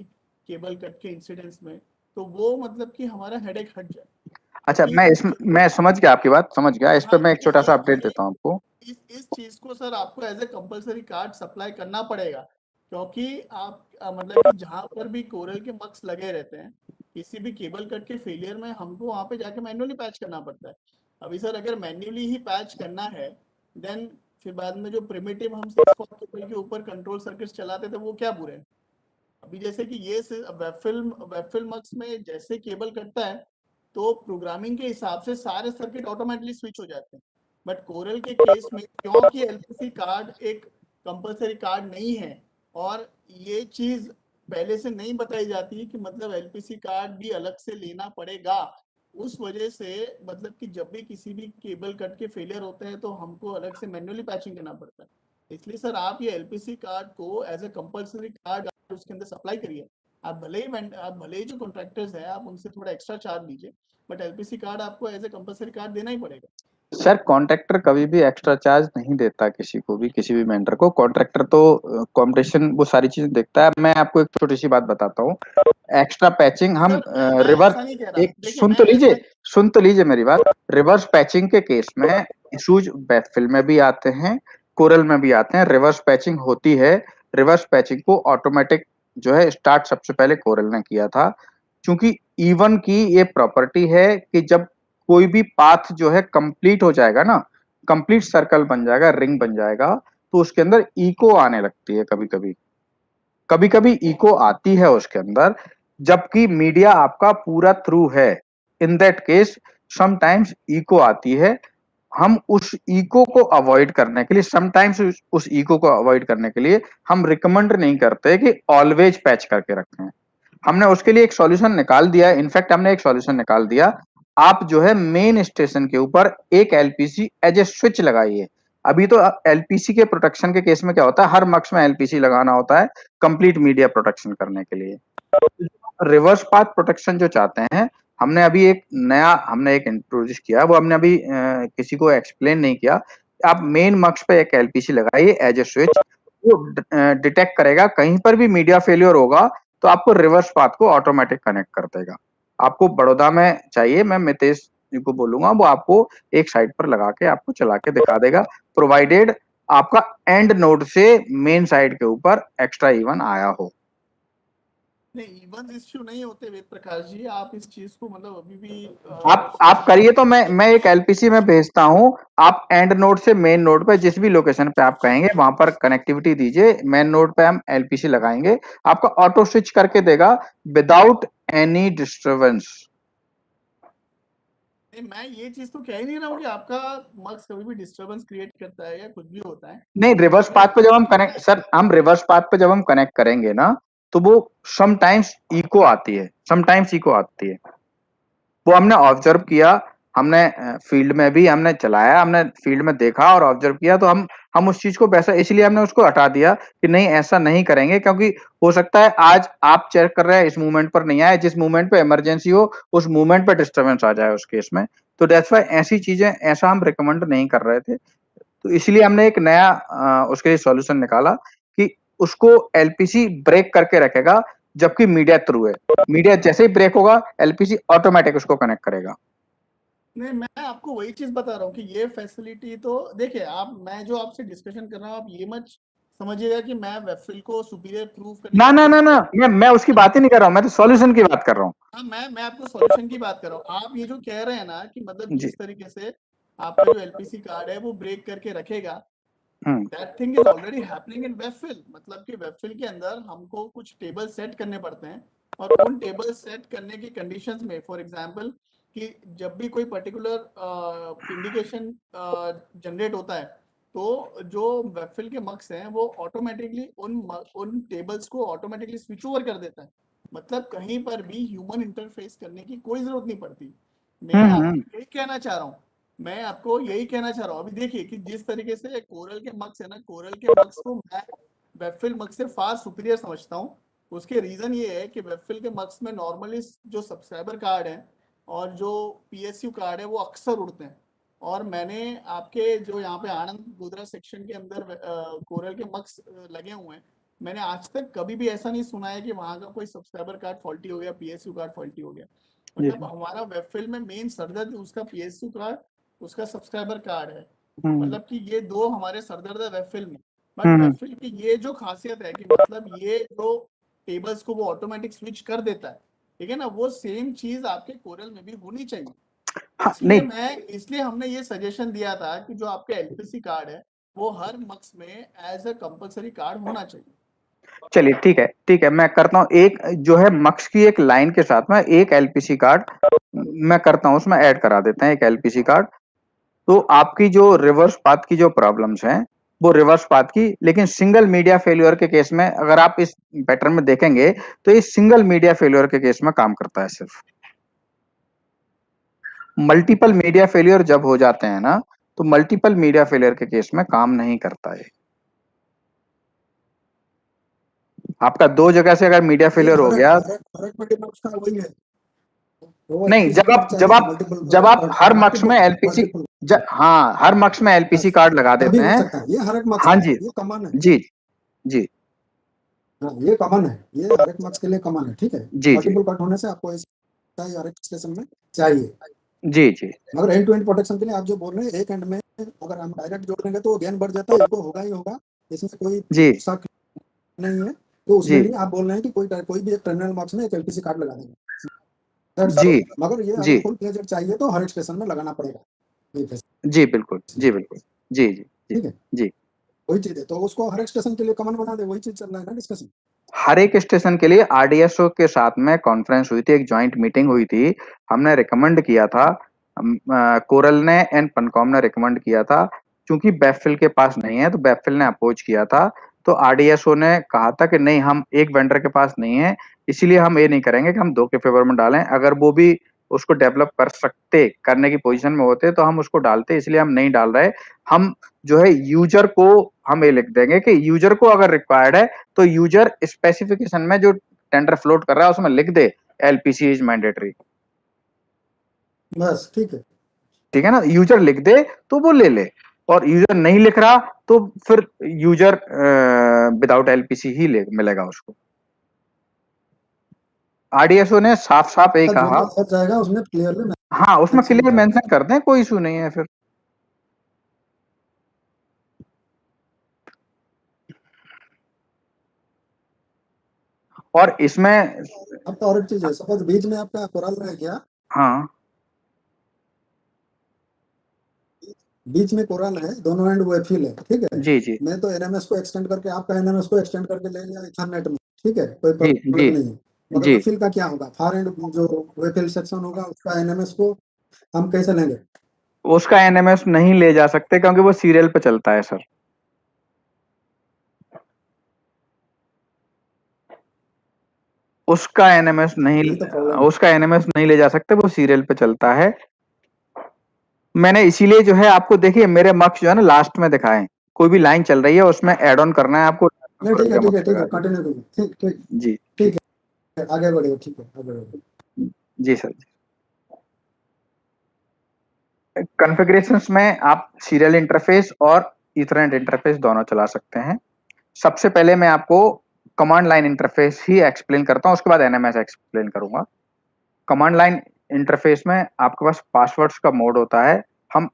केबल कट के इंसिडेंट्स में, तो वो मतलब कि हमारा हेडेक हट जाए। अच्छा, क्योंकि मैं समझ गया आपकी बात, समझ गया। इस पे हाँ, मैं एक क्योंकि छोटा सा अपडेट ये देता हूँ आपको। इस चीज को सर आपको as a compulsory card supply करना पड़ेगा, क्योंकि आप मतलब कि जहां पर भी कोरल के मक्स लगे रहते हैं, किसी भी केबल कट के फेलियर में हमको वहां पे जाके मैन्युअली पैच करना पड़ता है। अभी सर अगर मैन्युअली ही पैच करना है, देन फिर बाद में जो प्रिमिटिव हम 6 केबल के ऊपर कंट्रोल सर्किट्स चलाते थे वो क्या बुरे हैं। अभी जैसे कि ये वेबफिल मक्स में जैसे केबल कटता है तो प्रोग्रामिंग के हिसाब से सारे सर्किट ऑटोमेटिकली स्विच हो जाते हैं, बट कोरल के केस में क्योंकि LPC कार्ड एक कंपलसरी कार्ड नहीं है और ये चीज पहले से नहीं बताई जाती है कि मतलब LPC कार्ड भी अलग से लेना पड़ेगा, उस वजह से मतलब कि जब भी किसी भी केबल कट के फेलियर होते हैं तो हमको अलग से मैन्युअली पैचिंग करना पड़ता है। इसलिए सर आप ये LPC कार्ड को एज ए कंपलसरी कार्ड उसके अंदर सप्लाई करिए। आप भले ही जो कॉन्ट्रैक्टर्स हैं आप उनसे थोड़ा एक्स्ट्रा चार्ज लीजिए, बट LPC कार्ड आपको एज ए कंपलसरी कार्ड देना ही पड़ेगा। सर कॉन्ट्रैक्टर कभी भी एक्स्ट्रा चार्ज नहीं देता किसी को भी, किसी भी वेंडर को। कॉन्ट्रैक्टर तो कॉम्पिटिशन वो सारी चीजें देखता है। मैं आपको एक छोटी सी बात बताता हूँ। एक्स्ट्रा पैचिंग हम सर मैं रिवर्स, ऐसा नहीं कह रहा, एक देखिए मैं ऐसा सुन तो लीजिए मेरी बात। रिवर्स पैचिंग के केस में इशूज बैकफिल में भी आते हैं, कोरल में भी आते हैं। रिवर्स पैचिंग होती है। रिवर्स पैचिंग को ऑटोमेटिक जो है स्टार्ट सबसे पहले कोरल ने किया था, क्योंकि इवन की ये प्रॉपर्टी है कि जब कोई भी पाथ जो है कंप्लीट हो जाएगा ना, कंप्लीट सर्कल बन जाएगा, रिंग बन जाएगा, तो उसके अंदर इको आने लगती है। कभी कभी कभी कभी इको आती है उसके अंदर, जबकि मीडिया आपका पूरा थ्रू है। In that case sometimes echo आती है। हम उस इको को अवॉइड करने के लिए, समटाइम्स उस इको को अवॉइड करने के लिए हम रिकमेंड नहीं करते कि ऑलवेज पैच करके रखें। हमने उसके लिए एक सॉल्यूशन निकाल दिया है। इनफैक्ट हमने एक सॉल्यूशन निकाल दिया। आप जो है मेन स्टेशन के ऊपर एक एलपीसी एज ए स्विच लगाइए। अभी तो एलपीसी के प्रोटेक्शन के केस में क्या होता है, हर मक्स में एलपीसी लगाना होता है कंप्लीट मीडिया प्रोटेक्शन करने के लिए। रिवर्स पाथ प्रोटेक्शन जो चाहते हैं, हमने एक इंट्रोड्यूस किया, वो हमने अभी किसी को एक्सप्लेन नहीं किया। आप मेन मक्स पे एक एलपीसी लगाइए एज ए स्विच। वो डिटेक्ट करेगा, कहीं पर भी मीडिया फेलियर होगा तो आपको रिवर्स पाथ को ऑटोमेटिक कनेक्ट कर देगा। आपको बड़ौदा में चाहिए, मैं मितेश जी को बोलूंगा, वो आपको एक साइड पर लगा के आपको चला के दिखा देगा, प्रोवाइडेड आपका एंड नोड से मेन साइड के ऊपर एक्स्ट्रा इवन आया हो। नहीं, इवन इश्यू नहीं होते वेद प्रकाश जी, आप इस चीज को मतलब अभी भी आप करिए तो मैं एक एलपीसी में भेजता हूं। आप एंड नोड से मेन नोड पे जिस भी लोकेशन पे आप कहेंगे वहां पर कनेक्टिविटी दीजिए। मेन नोड पे हम एलपीसी लगाएंगे, आपका ऑटो स्विच करके देगा विदाउट एनी डिस्टरबेंस। मैं ये चीज तो कह ही नहीं रहा हूँ कि आपका मक्स कभी भी डिस्टरबेंस क्रिएट करता है या कुछ भी होता है। नहीं, रिवर्स पाथ पे जब हम कनेक्ट, सर हम रिवर्स पाथ पे जब हम कनेक्ट करेंगे ना, तो वो समटाइम्स इको आती है, समटाइम्स इको आती है। वो हमने ऑब्जर्व किया। हमने फील्ड में भी हमने चलाया, हमने फील्ड में देखा और ऑब्जर्व किया, तो हम उस चीज को वैसा इसलिए हमने उसको हटा दिया कि नहीं ऐसा नहीं करेंगे, क्योंकि हो सकता है आज आप चेक कर रहे हैं इस मूवमेंट पर नहीं आए, जिस मूवमेंट पे इमरजेंसी हो उस मूवमेंट पे डिस्टर्बेंस आ जाए उस केस में। तो दैट्स व्हाई ऐसी चीजें ऐसा हम रिकमेंड नहीं कर रहे थे। तो इसलिए हमने एक नया उसके लिए सॉल्यूशन निकाला कि उसको एलपीसी ब्रेक करके रखेगा, जबकि मीडिया थ्रू है। मीडिया जैसे ही ब्रेक होगा एलपीसी ऑटोमेटिक उसको कनेक्ट करेगा। नहीं, मैं आपको वही चीज बता रहा हूँ कि ये फैसिलिटी तो देखिए, आप मैं जो आपसे डिस्कशन कर रहा हूँ, आप ये मत समझिएगा कि मैं वेबफिल को सुपीरियर प्रूव करने ना की ना ना कोशिश ना मैं उसकी बात ही नहीं कर रहा हूँ, मैं तो सॉल्यूशन की बात कर रहा हूँ। हाँ, मैं आपको सॉल्यूशन की बात कर रहा हूँ। आप ये जो कह रहे हैं ना कि मतलब जी। जिस तरीके से आपका जो एलपीसी कार्ड है वो ब्रेक करके रखेगा, hmm that thing is already happening in webfill. मतलब कि वेबफिल के अंदर हमको कुछ टेबल सेट करने पड़ते हैं, और उन टेबल सेट करने की कंडीशंस में, फॉर एग्जांपल, कि जब भी कोई पर्टिकुलर इंडिकेशन जनरेट होता है, तो जो वेबफिल के मक्स हैं वो ऑटोमेटिकली उन टेबल्स को ऑटोमेटिकली स्विच ओवर कर देता है। मतलब कहीं पर भी ह्यूमन इंटरफेस करने की कोई जरूरत नहीं पड़ती। मैं आपको यही कहना चाह रहा हूँ, मैं आपको यही कहना चाह रहा हूँ। अभी देखिए कि जिस तरीके से कोरल के मक्स है ना, कोरल के मक्स को मैं वेबफिल मक्स से फार सुपीरियर समझता हूँ। उसके रीजन ये है कि वेबफिल के मक्स में नॉर्मली जो सब्सक्राइबर कार्ड है और जो पीएसयू कार्ड है वो अक्सर उड़ते हैं। और मैंने आपके जो यहाँ पे आनंद गोदरा सेक्शन के अंदर कोरल के मक्स लगे हुए हैं, मैंने आज तक कभी भी ऐसा नहीं सुना है कि वहां का कोई सब्सक्राइबर कार्ड फॉल्टी हो गया, पीएसयू कार्ड फॉल्टी हो गया। मतलब हमारा वेबफिल में मेन सरदर्द उसका पीएसयू कार्ड, उसका सब्सक्राइबर कार्ड है। मतलब कि ये दो हमारे सरदर्द है वेबफिल में। बट वेबफिल की ये जो खासियत है कि मतलब ये जो टेबल्स को वो ऑटोमेटिक स्विच कर देता है, ठीक है ना, वो सेम चीज आपके कोरल में भी होनी चाहिए। हाँ, नहीं इसलिए हमने ये सजेशन दिया था कि जो आपका एलपीसी कार्ड है वो हर मक्स में एज अ कंपलसरी कार्ड होना चाहिए। चलिए ठीक है मैं करता हूँ, एक जो है मक्स की एक लाइन के साथ में एक एलपीसी कार्ड मैं करता हूँ, उसमें ऐड करा देते हैं एक एलपीसी कार्ड। तो आपकी जो रिवर्स पाथ की जो प्रॉब्लम्स हैं वो रिवर्स पाथ की, लेकिन सिंगल मीडिया फेल्योर के केस में अगर आप इस पैटर्न में देखेंगे तो ये सिंगल मीडिया फेल्योर के केस में काम करता है। सिर्फ मल्टीपल मीडिया फेल्योर जब हो जाते हैं ना, तो मल्टीपल मीडिया फेल्योर के केस में काम नहीं करता है। आपका दो जगह से अगर मीडिया ये फेल्योर हो हर एक गया, हर एक हर एक मल्टीपल का वही है। वो नहीं, एलपीसी कार्ड चाहिए मल्टीपल, जब आप हर मक्स में मल्टीपल एलपीसी, मल्टीपल। हाँ हर मक्स में एलपीसी बस कार्ड लगा तभी देते हो हैं। सकता है, ये हर एक मक्स हाँ में जी, ये कॉमन है। जी जी हाँ, ये कॉमन है, ये हर एक मक्स के लिए कॉमन है, ठीक है। जी जी मल्टीपल कट होने से आपको ऐसा ही हर एक स्टेशन में चाहिए। जी जी मगर एंड टू एंड प्रोटेक्शन के लिए आप जो बोल रहे हैं, एक एंड में अगर हम डायरेक्ट जोड़ देंगे तो गेन बढ़ जाता है, इनको होगा ही होगा, इसमें कोई जी शक नहीं है। तो उसमें जी भी आप बोल रहे हैं कि कोई भी एक टर्मिनल बॉक्स में एक एलपीसी कार्ड लगा देंगे, दैट्स जी ऑल। मगर ये जी अगर फुल प्लेजेड चाहिए तो हर एक स्टेशन में लगाना पड़ेगा ये जी बिल्कुल, जी facility, बिल्कुल, जी जी जी ठीक है। जी। वही चीज है, तो उसको हर एक स्टेशन के लिए कॉमन बना दे, वही चीज चल रहा है ना डिस्कशन। हर एक स्टेशन के लिए आरडीएसओ के साथ में कॉन्फ्रेंस हुई थी, एक जॉइंट मीटिंग हुई थी। हमने रिकमेंड किया था, कोरल ने एंड पनकॉम ने रिकमेंड किया था, क्योंकि बैफिल के पास नहीं है तो बैफिल ने अपोज किया था। तो आरडीएसओ ने कहा था कि नहीं, हम एक वेंडर के पास नहीं है, इसीलिए हम ये नहीं करेंगे कि हम दो के फेवर में डालें। अगर वो भी उसको डेवलप कर सकते, करने की पोजीशन में होते तो हम उसको डालते, इसलिए हम नहीं डाल रहे। हम जो है यूजर को हम ये लिख देंगे कि यूजर को अगर रिक्वायर्ड है तो यूजर स्पेसिफिकेशन में जो टेंडर फ्लोट कर रहा है उसमें लिख दे एलपीसी इज मैंडेटरी। बस ठीक है। ठीक है ना, यूजर लिख दे तो वो ले ले, और यूजर नहीं लिख रहा तो फिर यूजर विदाउट एलपीसी ही ले मिलेगा उसको। आरडीएसओ ने साफ साफ यही जो कहा। भी आ जाएगा उसमें क्लियरली हाँ, उसमें मेंशन क्लियर कर मेंशन कर दें, कोई इशू नहीं है फिर। और इसमें अब तो और एक चीज है, सपोज बीच में आपका कोरल रह गया, हाँ बीच में कोरल है, दोनों एंड वेफिल है, ठीक है। जी जी मैं तो एनएमएस को एक्सटेंड करके आपका एनएमएस को एक्सटेंड करके ले लिया इथरनेट में, ठीक है, कोई जी जी प्रॉब्लम नहीं है। मगर जी वेफिल का क्या होगा, फार एंड जो वेफिल सेक्शन होगा उसका एनएमएस को हम कैसे लेंगे। उसका एनएमएस नहीं ले जा सकते क्योंकि वो सीरियल पे चलता है सर। उसका एनएमएस नहीं, यही तो प्रॉब्लम है। उसका एनएमएस नहीं ले जा सकते, वो सीरियल पे चलता है। मैंने इसीलिए जो है आपको देखिए मेरे मक्स जो है ना लास्ट में दिखाए, कोई भी लाइन चल रही है उसमें ऐड ऑन करना है आपको। नहीं ठीक है ठीक है ठीक है, कंटिन्यू करिए। ठीक ठीक जी ठीक है, आगे बढ़िए। ठीक है, आगे बढ़िए। जी सर। कॉन्फ़िगरेशंस में आप सीरियल इंटरफेस और ईथरनेट इंटरफेस दोनों चला सकते हैं। सबसे पहले मैं आपको कमांड लाइन इंटरफेस ही एक्सप्लेन करता हूँ, उसके बाद एनएमएस एक्सप्लेन करूंगा। कमांड लाइन इंटरफेस में आपके पास पासवर्ड्स का मोड होता है। हम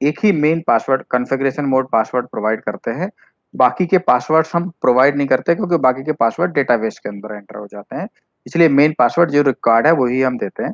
एक ही main password configuration mode password provide करते हैं, बाकी के पासवर्ड्स हम प्रोवाइड नहीं करते क्योंकि बाकी के पासवर्ड डेटाबेस के अंदर एंटर हो जाते हैं। इसलिए मेन पासवर्ड जो रिक्वायर्ड है वही हम देते हैं।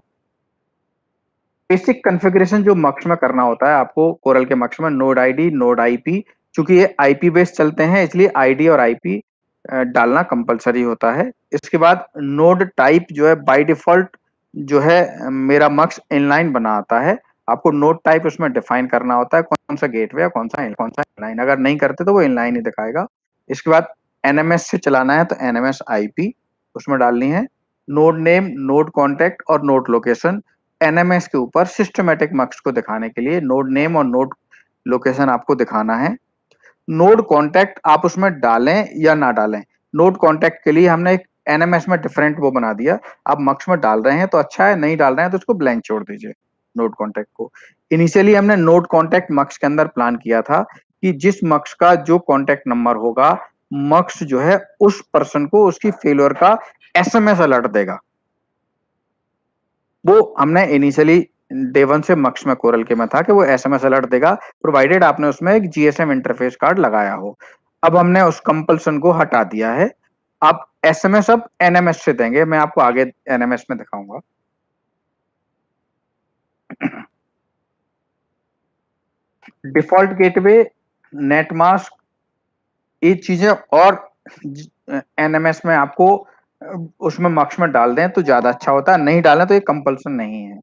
बेसिक कॉन्फ़िगरेशन जो मक्स में करना होता है आपको, कोरल के मक्स में नोड आईडी, नोड आईपी, चूंकि ये आईपी बेस्ड चलते हैं इसलिए आईडी और आईपी डालना कंपलसरी होता है। इसके बाद नोड टाइप जो है बाय डिफॉल्ट जो है मेरा मक्स इनलाइन बना आता है। आपको नोड टाइप उसमें डिफाइन करना होता है, कौन सा गेटवे है, कौन सा इनलाइन। अगर नहीं करते तो वो इनलाइन ही दिखाएगा। इसके बाद एनएमएस से चलाना है तो एनएमएस आईपी उसमें डालनी है। नोड नेम, नोड कॉन्टेक्ट और नोड लोकेशन एनएमएस के ऊपर सिस्टमैटिक मक्स को दिखाने के लिए नोड नेम और नोड लोकेशन आपको दिखाना है। नोड कॉन्टैक्ट आप उसमें डालें या ना डालें, नोड कॉन्टैक्ट के लिए हमने एक एनएमएस में डिफरेंट वो बना दिया। आप मक्स में डाल रहे हैं तो अच्छा है, नहीं डाल रहे हैं तो उसको ब्लैंक छोड़ दीजिए नोड कॉन्टैक्ट को। इनिशियली हमने नोड कॉन्टैक्ट मक्स के अंदर प्लान किया था कि जिस मक्स का जो कॉन्टैक्ट नंबर होगा, मक्स जो है उस पर्सन को उसकी फेलियर का एसएमएस अलर्ट देगा। वो हमने इनिशियली डे 1 से मक्स में कोरल के में था कि वो एसएमएस अलर्ट देगा, प्रोवाइडेड आपने उसमें एक जीएसएम इंटरफेस कार्ड लगाया हो। अब हमने उस कंपल्सन को हटा दिया है। आप एसएमएस अब एनएमएस से देंगे, मैं आपको आगे एनएमएस में दिखाऊंगा। डिफॉल्ट गेटवे, नेट मास्क, ये चीजें और एनएमएस में आपको उसमें मक्स में डाल दें तो ज्यादा अच्छा होता है, नहीं डालें तो ये कंपल्सन नहीं है।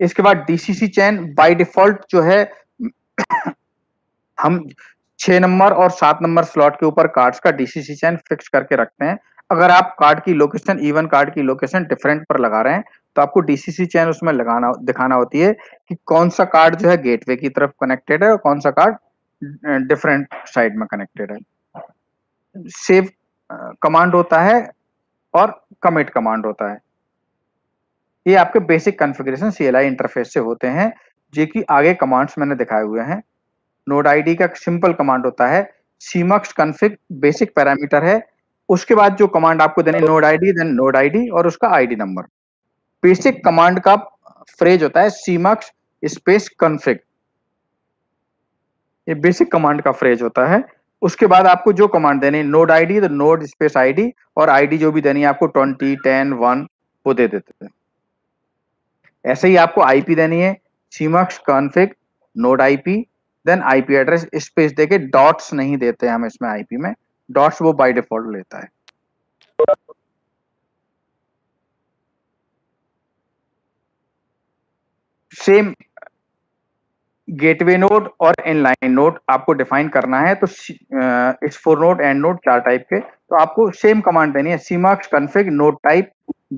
इसके बाद डीसीसी चैन बाय डिफॉल्ट जो है हम 6 नंबर और 7 नंबर स्लॉट के ऊपर कार्ड्स का डीसीसी चैन फिक्स करके रखते हैं। अगर आप कार्ड की लोकेशन, इवन कार्ड की लोकेशन डिफरेंट पर लगा रहे हैं तो आपको डीसीसी चैन उसमें लगाना दिखाना होती है कि कौन सा कार्ड जो है गेटवे की तरफ कनेक्टेड है और कौन सा कार्ड डिफरेंट साइड में कनेक्टेड है। सेव कमांड होता है और कमिट कमांड होता है। ये आपके बेसिक कॉन्फ़िगरेशन सीएलआई इंटरफेस से होते हैं, जो कि आगे कमांड्स मैंने दिखाए हुए हैं। नोड आईडी का सिंपल कमांड होता है, सीमक्स कॉन्फ़िग बेसिक पैरामीटर है। उसके बाद जो कमांड आपको देनी है node ID, then node ID और उसका आईडी नंबर। बेसिक कमांड का फ्रेज होता है सीमक्स स्पेस कॉन्फ़िग, ये बेसिक कमांड का फ्रेज होता है। उसके बाद आपको जो कमांड देनी है नोड आईडी तो नोड स्पेस आईडी और आईडी जो भी देनी है आपको 20, 10, 1 वो दे देते हैं। ऐसे ही आपको आईपी देनी है, C mux config node IP, then IP address space देके, डॉट्स नहीं देते हम इसमें आईपी में, डॉट्स वो बाय डिफॉल्ट लेता है। सेम गेटवे नोड और इनलाइन नोड आपको डिफाइन करना है तो it's for node and node 4 type के, तो आपको सेम कमांड देनी है, C mux config node type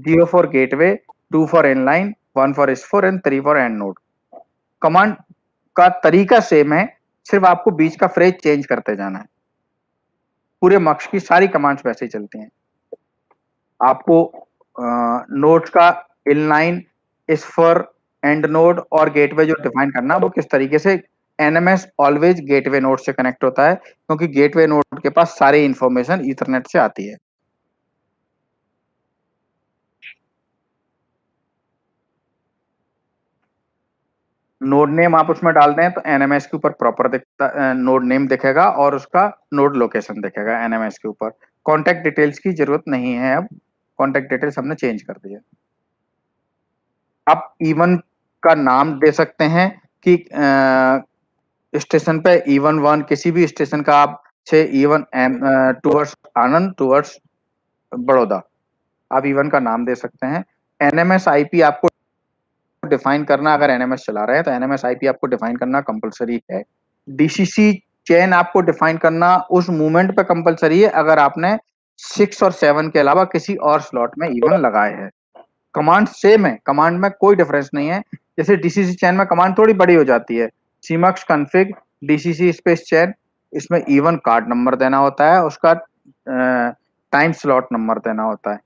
0 for gateway, 2 for inline, 1 for S4 and 3 for end node. Command का तरीका सेम है, सिर्फ आपको बीच का फ्रेज चेंज करते जाना है। पूरे मक्स की सारी कमांड्स वैसे ही चलती हैं। आपको नोड्स का इनलाइन, S4 एंड नोड और गेटवे जो डिफाइन करना वो किस तरीके से, एनएमएस ऑलवेज गेटवे नोड से कनेक्ट होता है क्योंकि गेटवे नोड के पास सारी इंफॉर्मेशन ईथरनेट से आती है। नोड नेम आप उसमें डाल दें तो एनएमएस के ऊपर प्रॉपर दिखता, नोड नेम दिखेगा और उसका नोड लोकेशन दिखेगा एनएमएस के ऊपर। कॉन्टैक्ट डिटेल्स की जरूरत नहीं है, अब कॉन्टैक्ट डिटेल्स हमने चेंज कर दिया। आप इवन का नाम दे सकते हैं कि स्टेशन पे इवन 1 किसी भी स्टेशन का आप से इवन टूवर्ड्स आनंद, टूवर्ड्स बड़ौदा, आप इवन का नाम दे सकते हैं। एनएमएस आईपी आपको डिफाइन करना, अगर एनएमएस चला रहे हैं तो एनएमएस आईपी आपको डिफाइन करना कंपलसरी है। डीसीसी चेन आपको डिफाइन करना उस मूवमेंट पे कंपलसरी है अगर आपने 6 और 7 के अलावा किसी और स्लॉट में इवन लगाए हैं। कमांड सेम है, कमांड में कोई डिफरेंस नहीं है, जैसे डीसीसी चैन में कमांड थोड़ी बड़ी हो जाती है, सीमक्स कॉन्फ़िग डीसीसी स्पेस चैन, इसमें इवन कार्ड नंबर देना होता है, उसका टाइम स्लॉट नंबर देना होता है।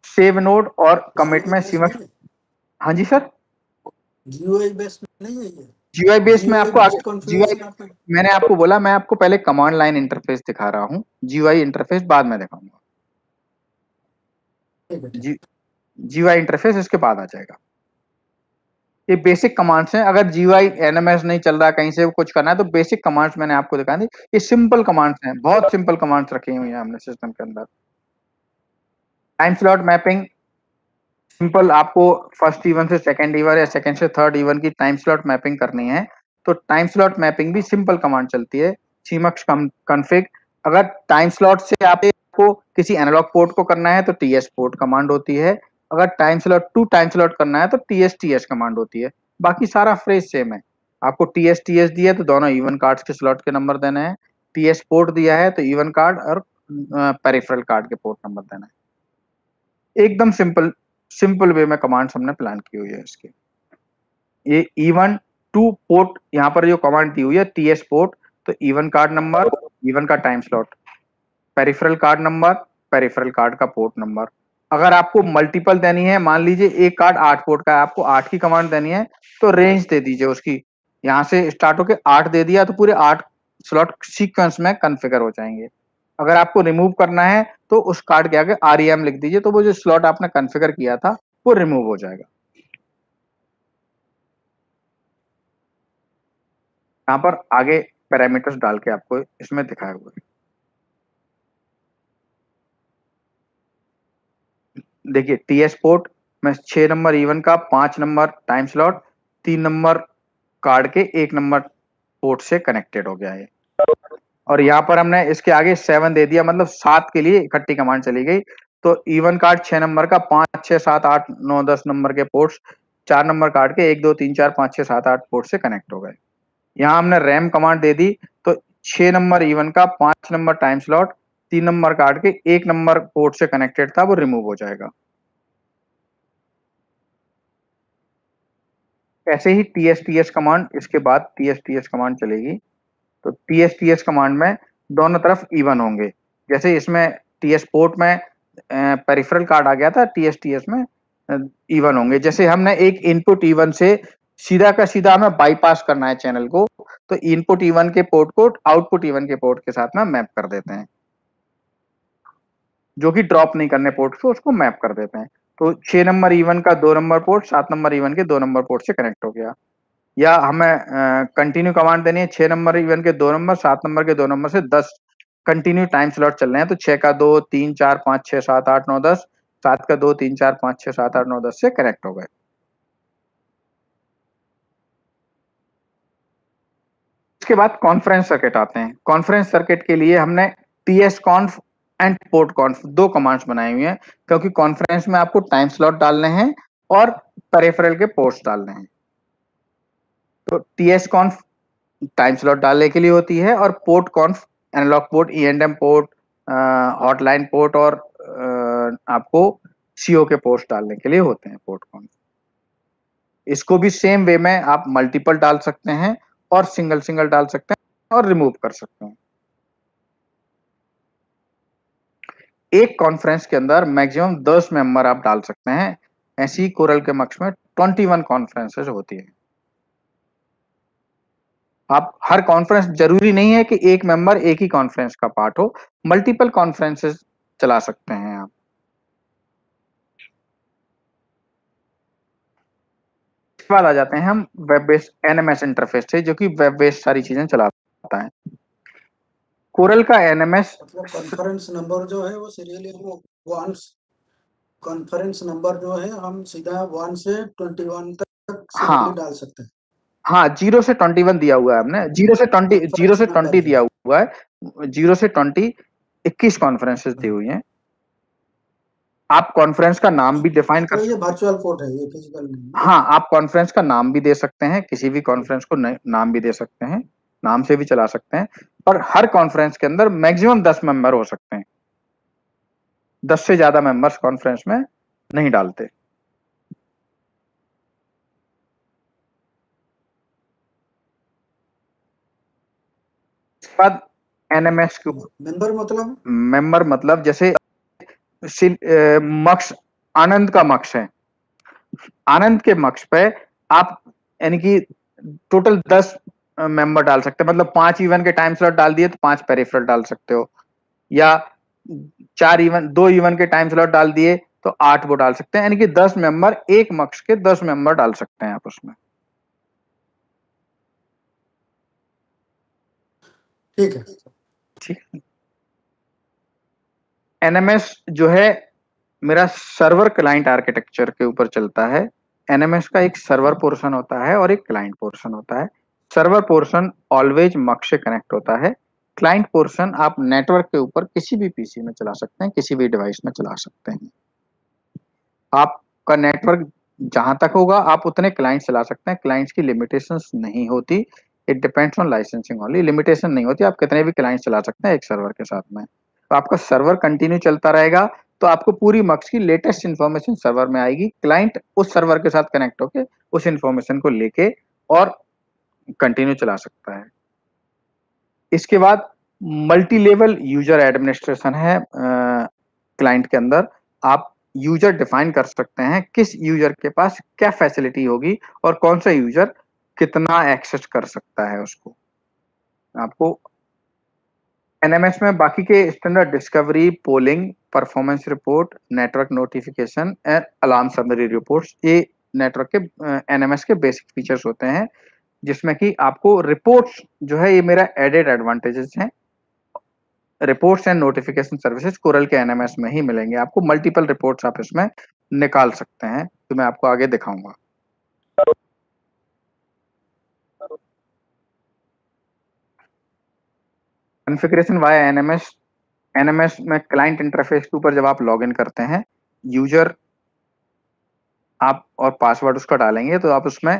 सेव नोड और कमिट में सीमक्स, हाँ जी सर, जीयूआई बेस्ड नहीं है ये, जीयूआई बेस में आपको आगे कॉन्फ़िगरेशन आपका मैंने आपको बोला, मैं आपको पहले कमांड लाइन इंटरफेस दिखा रहा हूँ, जीयूआई इंटरफेस बाद में दिखाऊंगा। ठीक है, ठीक। जी जीयूआई इंटरफेस इसके बाद आ जाएगा। ये बेसिक कमांड्स हैं, अगर जीयूआई एनएमएस नहीं चल रहा, कहीं से कुछ करना है, तो बेसिक कमांड्स मैंने आपको दिखा दी। ये सिंपल कमांड्स हैं, बहुत सिंपल कमांड्स रखी हुई हैं हमने सिस्टम के अंदर। टाइम स्लॉट मैपिंग सिंपल, आपको फर्स्ट इवन से सेकंड इवन या सेकंड से थर्ड इवन की टाइम स्लॉट मैपिंग करनी है, तो टाइम स्लॉट मैपिंग भी सिंपल कमांड चलती है, सीमक्स कॉन्फ़िग। अगर टाइम स्लॉट से आपको किसी एनालॉग पोर्ट को करना है तो टीएस पोर्ट कमांड होती है, अगर time slot to time slot करना है तो टीएस कमांड होती है। बाकी सारा फ्रेज सेम है। आपको टीएस दिया है तो दोनों इवन कार्ड्स के स्लॉट के नंबर देने हैं, टीएस पोर्ट दिया है तो इवन कार्ड और पेरिफेरल कार्ड के पोर्ट नंबर देना है। एकदम सिंपल वे में कमांड्स हमने प्लान की हुई है इसकी। ये इवन टू पोर्ट, यहाँ पर जो कमांड दी हुई है टीएस पोर्ट, तो इवन कार्ड नंबर, इवन का time slot, peripheral card number, peripheral card का पोर्ट नंबर। अगर आपको मल्टीपल देनी है, मान लीजिए एक कार्ड 8 पोर्ट का है, आपको 8 की कमांड देनी है, तो रेंज दे दीजिए उसकी, यहाँ से स्टार्ट होके 8 दे दिया तो पूरे 8 स्लॉट सीक्वेंस में कॉन्फ़िगर हो जाएंगे। अगर आपको रिमूव करना है तो उस कार्ड के आगे REM लिख दीजिए, तो वो जो स्लॉट आपने कॉन्फ़िगर किया था वो रिमूव हो जाएगा। यहाँ पर आगे पैरामीटर्स डाल के आपको इसमें दिखाया हुआ है। देखिए टीएस पोर्ट में 6 नंबर इवन का, 5 number time slot, 3 number card के 1 नंबर पोर्ट से कनेक्टेड हो गया है। और यहाँ पर हमने इसके आगे 7 दे दिया, मतलब 7 के लिए इकट्ठी कमांड चली गई। तो इवन कार्ड 6 नंबर का, 5 6 7 8 9 10 नंबर के पोर्ट्स 4 नंबर कार्ड के 1 2 3 4 5 6 7 8 पोर्ट से कनेक्ट हो गए। यहाँ हमने रैम कमांड दे दी, तो 6 नंबर इवन का, 5 number time slot, 3 number card के 1 नंबर पोर्ट से कनेक्टेड था, वो रिमूव हो जाएगा। ऐसे ही टीएस कमांड, इसके बाद टीएस कमांड चलेगी, तो टीएस कमांड में दोनों तरफ इवन होंगे। जैसे इसमें टीएस पोर्ट में पेरिफेरल कार्ड आ गया था, टीएस में इवन होंगे। जैसे हमने एक इनपुट इवन से सीधा का सीधा हमें बाईपास करना है चैनल को, तो इनपुट इवन के पोर्ट को आउटपुट इवन के पोर्ट के साथ में मैप कर देते हैं, जो कि ड्रॉप नहीं करने पोर्ट को, उसको मैप कर देते हैं। तो 6 नंबर इवन का 2 नंबर पोर्ट 7 नंबर इवन के 2 नंबर पोर्ट से कनेक्ट हो गया। या हमें कंटिन्यू कमांड देनी है, 6 नंबर इवन के 2 नंबर, 7 नंबर के 2 नंबर से 10 कंटिन्यू टाइम स्लॉट चल रहे हैं, तो 6 का 2 3 4 5 6 7 8 9 10, 7 का 2 3 4 5 6 7 8 9 10 से कनेक्ट हो गए। इसके बाद कॉन्फ्रेंस सर्किट आते हैं। कॉन्फ्रेंस सर्किट के लिए हमने TS conf and port conf 2 commands बनाई हुई हैं, क्योंकि कॉन्फ्रेंस में आपको टाइम स्लॉट डालने हैं और पेरिफेरल के पोर्ट्स डालने हैं। तो टीएस कॉन्फ टाइम स्लॉट डालने के लिए होती है, और port conf analog port, ENM port, hotline port और आपको सीओ के पोर्ट्स डालने के लिए होते हैं पोर्ट कॉन्फ। इसको भी सेम वे में आप मल्टीपल डाल सकते हैं और सिंगल डाल सकते हैं और रिमूव कर सकते हैं। एक कॉन्फ्रेंस के अंदर मैक्सिमम 10 मेंबर आप डाल सकते हैं। ऐसी कोरल के मक्स में 21 कॉन्फ्रेंसेस होती है। आप हर कॉन्फ्रेंस, जरूरी नहीं है कि एक मेंबर एक ही कॉन्फ्रेंस का पार्ट हो, मल्टीपल कॉन्फ्रेंसेस चला सकते हैं आप। इसके बाद आ जाते हैं हम वेब बेस्ड एनएमएस इंटरफेस से, जो कि वेब बेस्ड सारी चीजें चलाता है। कोरल का एनएमएस मतलब कॉन्फ्रेंस नंबर जो है वो सीरियली वो कॉन्फ्रेंस नंबर जो है हम सीधा 1 से 21 तक सीरियली डाल सकते हैं। हाँ, 0 से 21 दिया हुआ है हमने, 0 से 20 दिया हुआ है, 0 से 20 21 कॉन्फ्रेंसेस दी हुई हैं। आप कॉन्फ्रेंस का नाम भी डिफाइन कर, ये वर्चुअल पोर्ट है, ये फिजिकल नहीं है। हाँ, आप कॉन्फ्रेंस का नाम भी दे सकते हैं, किसी भी कॉन्फ्रेंस को नाम भी दे सकते हैं, नाम से भी चला सकते हैं। और हर कॉन्फ्रेंस के अंदर मैक्सिमम 10 मेंबर हो सकते हैं। 10 से ज्यादा मेंबर्स कॉन्फ्रेंस में नहीं डालते। इसके बाद एनएमएस के मेंबर मतलब मेंबर मतलब जैसे मक्ष आनंद का मक्ष है, आनंद के मक्ष पे आप यानी कि टोटल 10 मेंबर डाल सकते हैं। मतलब 5 इवन के टाइम स्लॉट डाल दिए तो 5 पेरिफेरल डाल सकते हो, या 2 इवन के टाइम स्लॉट डाल दिए तो 8 वो डाल सकते हैं। यानी कि 10 मेंबर, एक मक्ष के 10 मेंबर डाल सकते हैं आप उसमें। ठीक है। ठीक। एनएमएस जो है मेरा सर्वर क्लाइंट आर्किटेक्चर के ऊपर चलता है। एनएमएस का एक सर्वर पोर्शन होता है और एक क्लाइंट पोर्शन होता है। सर्वर पोर्शन ऑलवेज मक्ष से कनेक्ट होता है। क्लाइंट पोर्शन आप नेटवर्क के ऊपर किसी भी पीसी में चला सकते हैं, किसी भी डिवाइस में चला सकते हैं। आपका नेटवर्क जहां तक होगा आप उतने क्लाइंट चला सकते हैं। क्लाइंट्स की लिमिटेशंस नहीं होती, it depends on licensing only. Limitation नहीं होती, आप कितने भी क्लाइंट चला सकते हैं एक सर्वर के साथ में। तो आपका सर्वर कंटिन्यू चलता रहेगा, तो आपको पूरी मक्स की लेटेस्ट इंफॉर्मेशन सर्वर में आएगी। क्लाइंट उस सर्वर के साथ कनेक्ट होकर उस इंफॉर्मेशन को लेके और कंटिन्यू चला सकता है। इसके बाद मल्टी लेवल यूजर एडमिनिस्ट्रेशन है क्लाइंट के अंदर। आप यूजर डिफाइन कर सकते हैं किस यूजर के पास क्या फैसिलिटी होगी और कौन सा यूजर कितना एक्सेस कर सकता है उसको। आपको एनएमएस में बाकी के standard discovery, polling, performance report, network notification and alarm summary reports, ये नेटवर्क के एनएमएस के बेसिक फीचर्स होते हैं, जिसमें कि आपको रिपोर्ट्स जो है ये मेरा एडेड एडवांटेजेस हैं। Reports and notification services coral के एनएमएस में ही मिलेंगे आपको। मल्टीपल रिपोर्ट्स आप इसमें निकाल सकते हैं, तो मैं आपको आगे दिखाऊंगा। Configuration via NMS. एनएमएस में क्लाइंट इंटरफेस के ऊपर जब आप लॉगिन करते हैं, यूजर आप और पासवर्ड उसका डालेंगे तो आप उसमें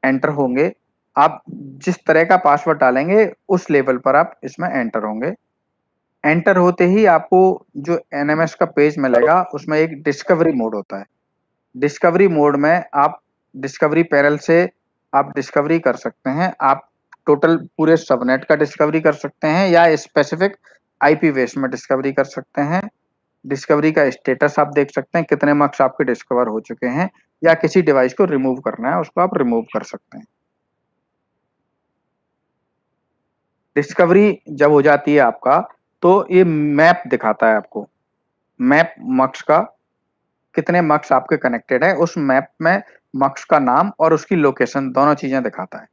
एंटर होंगे। आप जिस तरह का पासवर्ड डालेंगे उस लेवल पर आप इसमें एंटर होंगे। एंटर होते ही आपको जो एनएमएस का पेज मिलेगा उसमें एक डिस्कवरी मोड होता है। डिस्कवरी मोड में आप डिस्कवरी पैनल से आप डिस्कवरी कर सकते हैं। आप टोटल पूरे सबनेट का डिस्कवरी कर सकते हैं या स्पेसिफिक आईपी बेस में डिस्कवरी कर सकते हैं। डिस्कवरी का स्टेटस आप देख सकते हैं, कितने मार्क्स आपके डिस्कवर हो चुके हैं, या किसी डिवाइस को रिमूव करना है उसको आप रिमूव कर सकते हैं। डिस्कवरी जब हो जाती है आपका तो ये मैप दिखाता है आपको। मैप मार्क्स का कितने मार्क्स आपके कनेक्टेड है, उस मैप में मार्क्स का नाम और उसकी लोकेशन दोनों चीजें दिखाता है।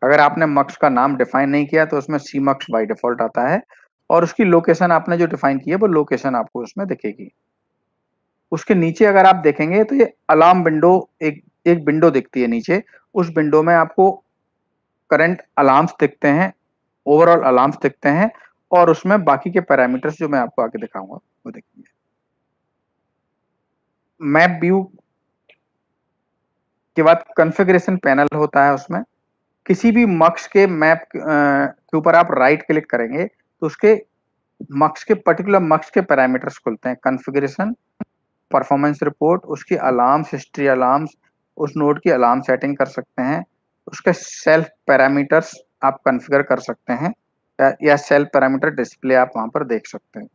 अगर आपने मार्क्स का नाम डिफाइन नहीं किया तो उसमें सी मार्क्स बाय डिफॉल्ट आता है, और उसकी लोकेशन आपने जो डिफाइन की है वो लोकेशन आपको उसमें दिखेगी। उसके नीचे अगर आप देखेंगे तो ये अलार्म विंडो, एक विंडो दिखती है नीचे। उस विंडो में आपको करंट अलार्म्स दिखते हैं, ओवरऑल अलार्म्स दिखते हैं, और उसमें बाकी के पैरामीटर्स जो मैं आपको आगे दिखाऊंगा वो देखिए। मैप व्यू के बाद कॉन्फ़िगरेशन पैनल होता है। उसमें किसी भी मक्स के मैप के ऊपर आप राइट क्लिक करेंगे तो उसके मक्स के पर्टिकुलर मक्स के पैरामीटर्स खुलते हैं। कॉन्फ़िगरेशन, परफॉर्मेंस रिपोर्ट, उसकी अलार्म्स, हिस्ट्री अलार्म्स, उस नोड की अलार्म सेटिंग कर सकते हैं। उसके सेल्फ पैरामीटर्स आप कॉन्फ़िगर कर सकते हैं, या सेल्फ पैरामीटर डिस्प्ले आप वहां पर देख सकते हैं।